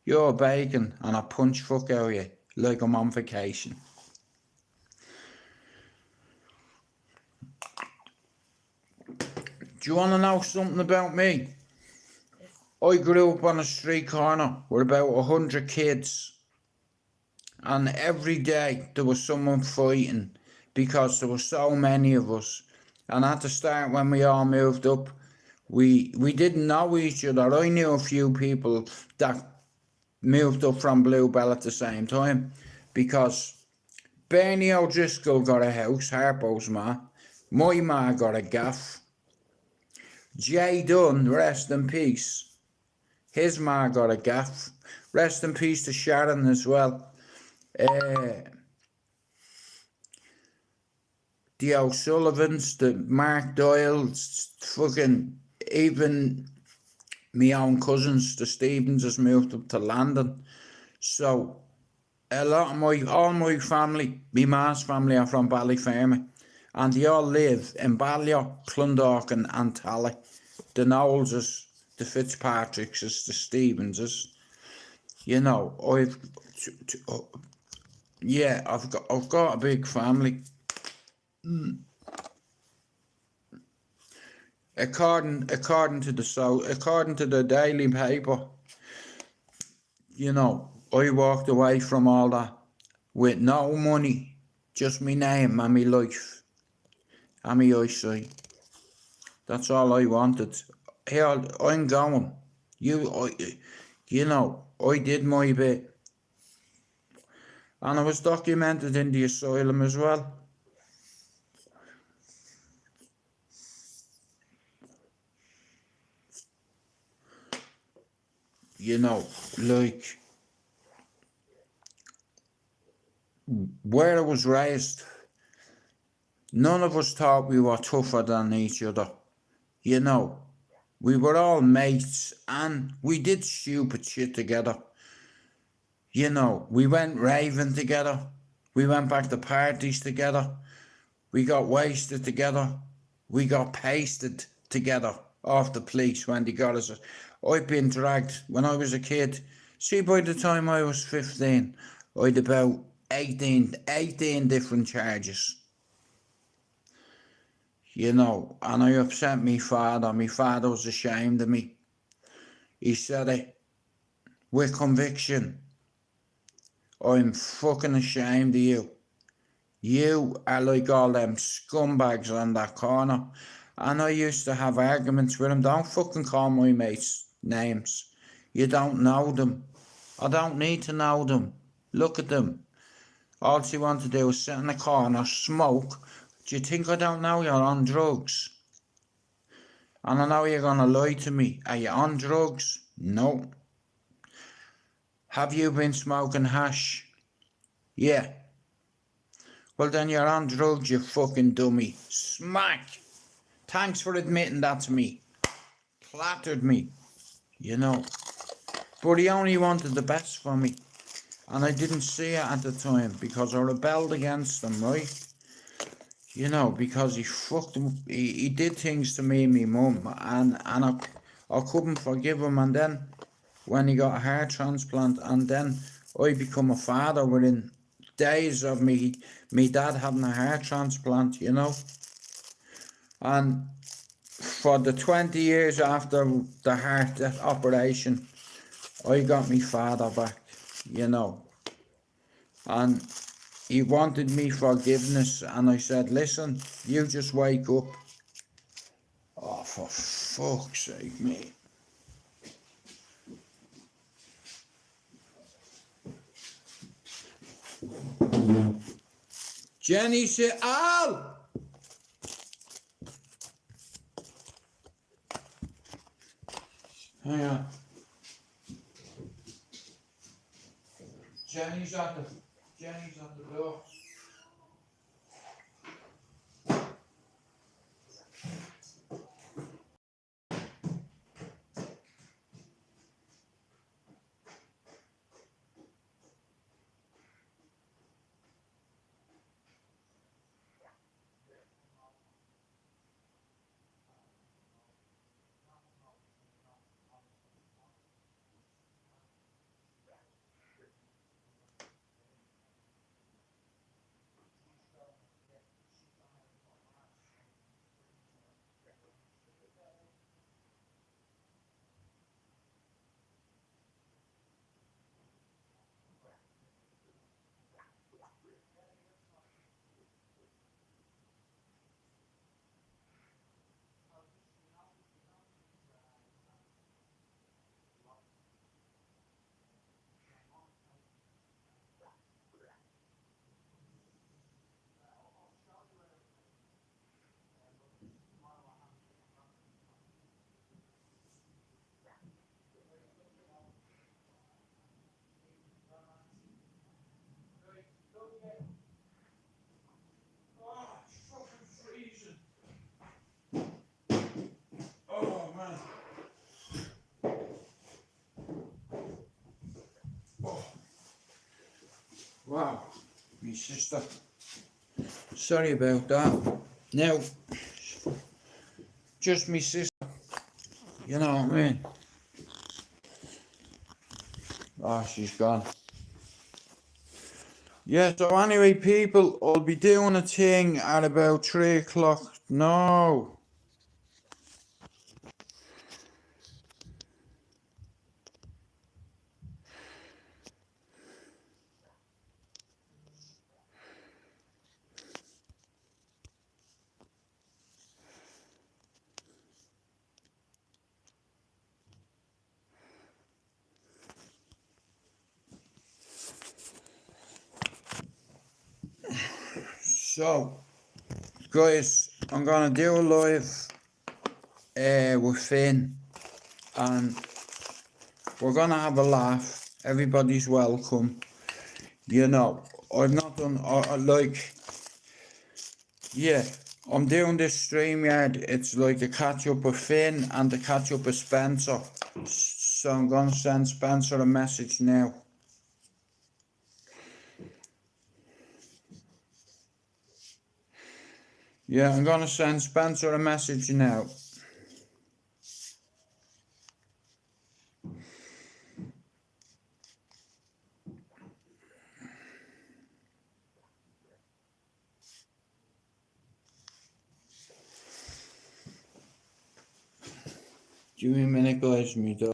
You're bacon and I punch fuck out of you like I'm on vacation. Do you want to know something about me? I grew up on a street corner with about 100 kids. And every day there was someone fighting because there were so many of us. And at the start when we all moved up, we didn't know each other. I knew a few people that moved up from Bluebell at the same time because Bernie O'Driscoll got a house, Harpo's ma. My ma got a gaff. Jay Dunn, rest in peace. His ma got a gaff. Rest in peace to Sharon as well. The O'Sullivans, the Mark Doyles, fucking even my own cousins, the Stevens, has moved up to London. So a lot of all my family, my ma's family are from Ballyfermot, and they all live in Ballyer, Clondalkin and Tally. The Knowleses, the Fitzpatricks, the Stevenses. You know, I've got a big family. According to the daily paper, you know, I walked away from all that with no money, just me name and me life and me eyesight. That's all I wanted. Here, I'm going. You know, I did my bit. And I was documented in the asylum as well. You know, like, where I was raised, none of us thought we were tougher than each other. You know, we were all mates and we did stupid shit together. You know, we went raving together. We went back to parties together. We got wasted together. We got pasted together off the police when they got us. I'd been dragged when I was a kid. See, by the time I was 15, I'd about 18 different charges. You know, and I upset me father. My father was ashamed of me. He said it with conviction. I'm fucking ashamed of you. You are like all them scumbags on that corner. And I used to have arguments with him. Don't fucking call my mates names. You don't know them. I don't need to know them. Look at them. All you want to do is sit in the corner, smoke. Do you think I don't know you're on drugs? And I know you're gonna lie to me. Are you on drugs? No. Have you been smoking hash? Yeah. Well then you're on drugs, you fucking dummy. Smack! Thanks for admitting that to me. Clattered me. You know. But he only wanted the best for me. And I didn't see it at the time because I rebelled against him, right? You know, because he fucked him. He did things to me and my mum. And I couldn't forgive him. And then when he got a heart transplant, and then I become a father within days of me dad having a heart transplant, you know. And for the 20 years after the heart operation, I got my father back, you know. And he wanted me forgiveness, and I said, listen, you just wake up. Oh, for fuck's sake, mate. Jenny said, Al! Hang on. Jenny's at the door. Oh, it's fucking freezing. Oh, man. Oh. Wow. Me sister. Sorry about that. Now, just me sister. You know what I mean? Oh, she's gone. Yeah, so anyway, people, I'll be doing a thing at about 3 o'clock. No. So, guys, I'm gonna do a live with Finn, and we're gonna have a laugh. Everybody's welcome. You know, I've not done yeah, I'm doing this stream yard. It's like a catch up with Finn and a catch up with Spencer. So I'm gonna send Spencer a message now. Yeah, I'm gonna send Spencer a message now. Give me a minute, guys, me dog.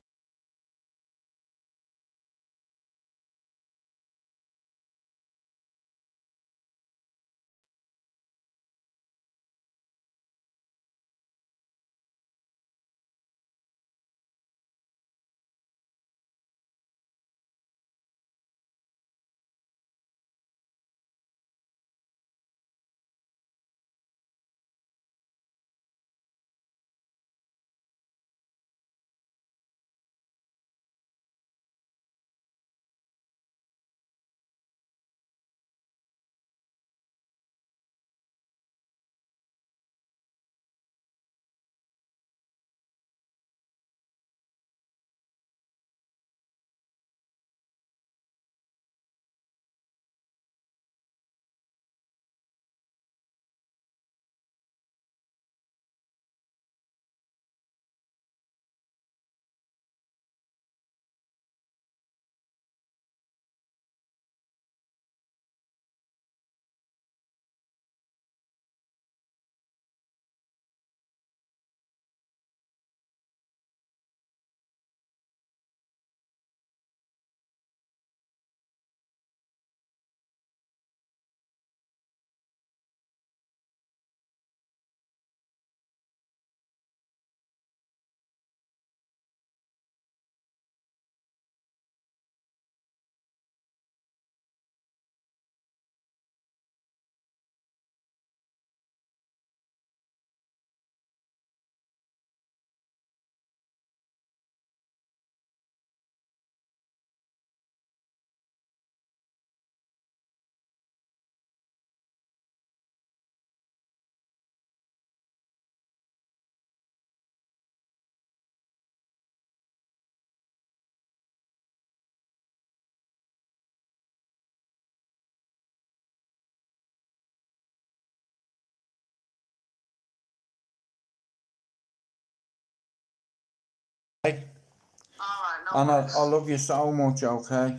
And I love you so much, okay?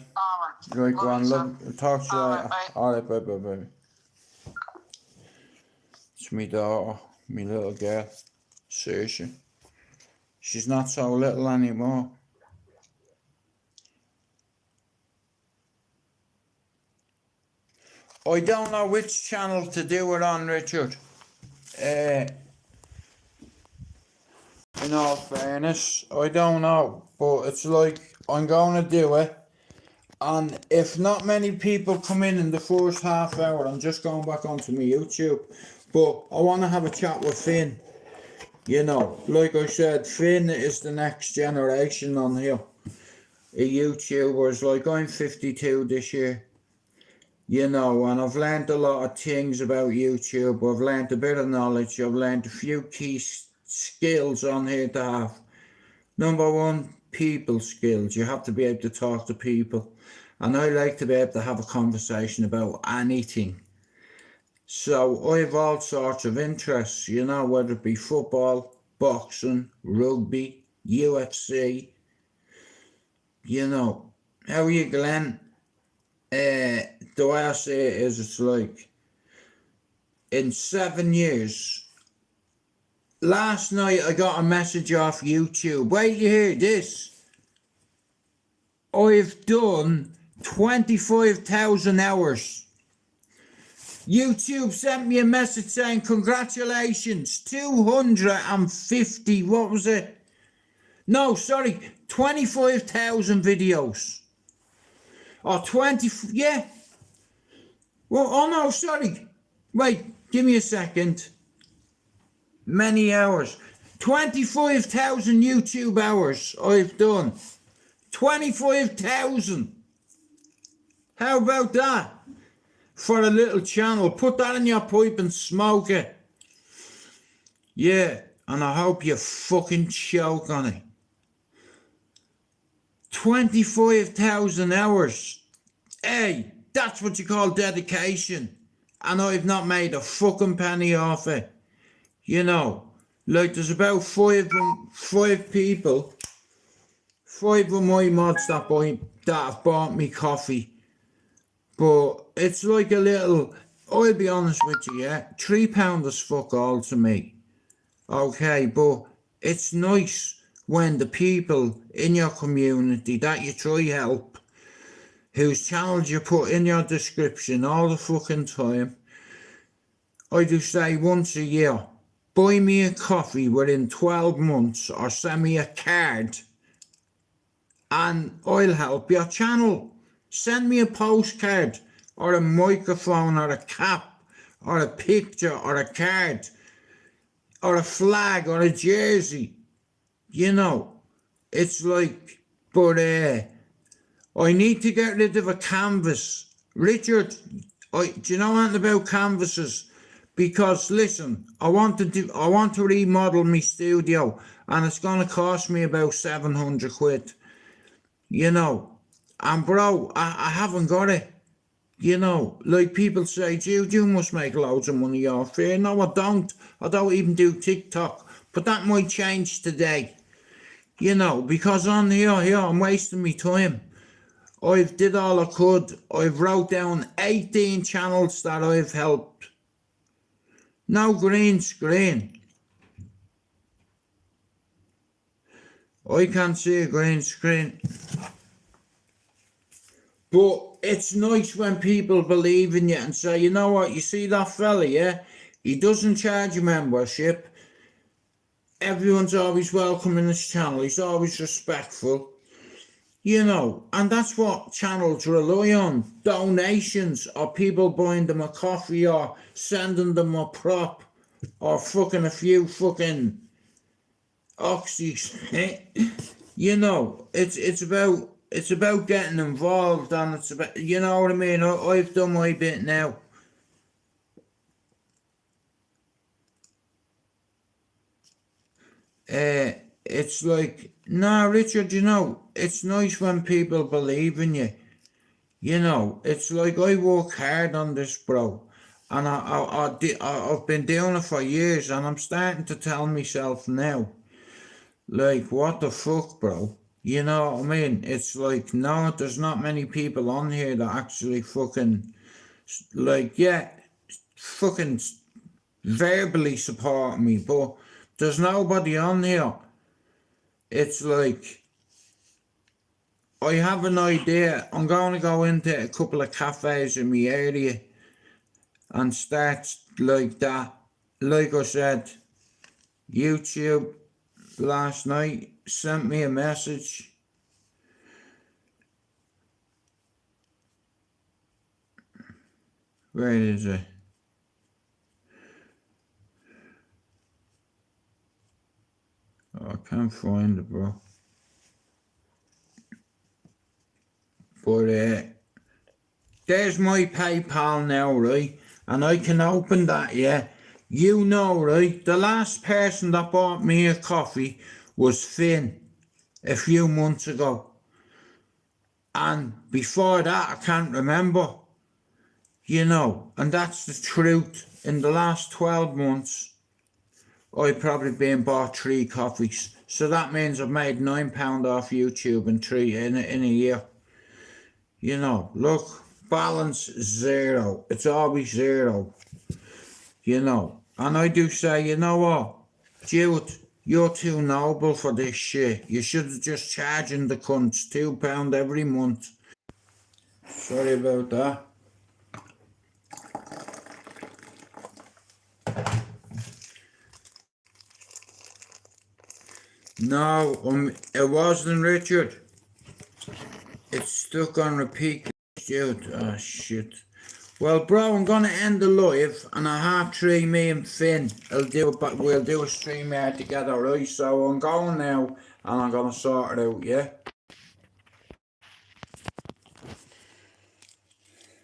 Right, go on, talk to you later. Alright, bye, bye, bye. It's me daughter, me little girl, Saoirse. She's not so little anymore. I don't know which channel to do it on, Richard. In all fairness, I don't know, but it's like I'm gonna do it, and if not many people come in the first half hour, I'm just going back onto my YouTube. But I want to have a chat with Finn. You know, like I said, Finn is the next generation on here. YouTubers, like I'm 52 this year. You know, and I've learned a lot of things about YouTube. I've learned a bit of knowledge. I've learned a few key skills on here to have. Number one, people skills. You have to be able to talk to people. And I like to be able to have a conversation about anything. So I have all sorts of interests, you know, whether it be football, boxing, rugby, UFC. You know, how are you, Glenn? The way I say it is, it's like, in 7 years, last night I got a message off YouTube. Wait, you hear this? I've done 25,000 hours. YouTube sent me a message saying, congratulations, 250, what was it? No, sorry, 25,000 videos. Or 20, yeah. Well, oh no, sorry. Wait, give me a second. Many hours. 25,000 YouTube hours I've done. 25,000. How about that? For a little channel. Put that in your pipe and smoke it. Yeah, and I hope you fucking choke on it. 25,000 hours. Hey, that's what you call dedication. And I've not made a fucking penny off it. You know, like there's about five people, 5 of my mods that have bought me coffee. But it's like a little, I'll be honest with you, yeah, £3 is fuck all to me. Okay, but it's nice when the people in your community that you try help, whose channels you put in your description all the fucking time, I do say once a year, buy me a coffee within 12 months or send me a card and I'll help your channel. Send me a postcard or a microphone or a cap or a picture or a card or a flag or a jersey. You know, it's like, but I need to get rid of a canvas. Richard, do you know anything about canvases? Because listen, I want to remodel my studio and it's going to cost me about 700 quid. You know, and bro, I haven't got it. You know, like people say, Jude, you must make loads of money off here. No, I don't. I don't even do TikTok. But that might change today. You know, because on here, I'm wasting my time. I've did all I could. I've wrote down 18 channels that I've helped. No green screen. I can't see a green screen. But it's nice when people believe in you and say, you know what, you see that fella, yeah? He doesn't charge a membership. Everyone's always welcome in his channel. He's always respectful. You know, and that's what channels rely on. Donations or people buying them a coffee or sending them a prop or fucking a few fucking oxys. You know, it's about getting involved and it's about, you know what I mean? I've done my bit now. It's like, nah, Richard, you know, it's nice when people believe in you. You know, it's like I work hard on this, bro. And I've been doing it for years and I'm starting to tell myself now, like, what the fuck, bro? You know what I mean? It's like, no, there's not many people on here that actually fucking, like, yeah, fucking verbally support me, but there's nobody on here. It's like, I have an idea. I'm going to go into a couple of cafes in my area and start like that. Like I said, YouTube last night sent me a message. Where is it? Oh, I can't find it, bro. But there's my PayPal now, right? And I can open that, yeah. You know, right? The last person that bought me a coffee was Finn a few months ago. And before that, I can't remember. You know, and that's the truth. In the last 12 months, I've probably been bought 3 coffees. So that means I've made £9 off YouTube in a year. You know, look, balance 0. It's always 0. You know, and I do say, you know what, Jude, you're too noble for this shit. You should have just charging the cunts £2 every month. Sorry about that. No, it wasn't Richard. It's stuck on repeat, Jude. Oh shit. Well, bro, I'm gonna end the live, and at 3:30, me and Finn we'll do a stream here together, right? So I'm going now, and I'm gonna sort it out, yeah?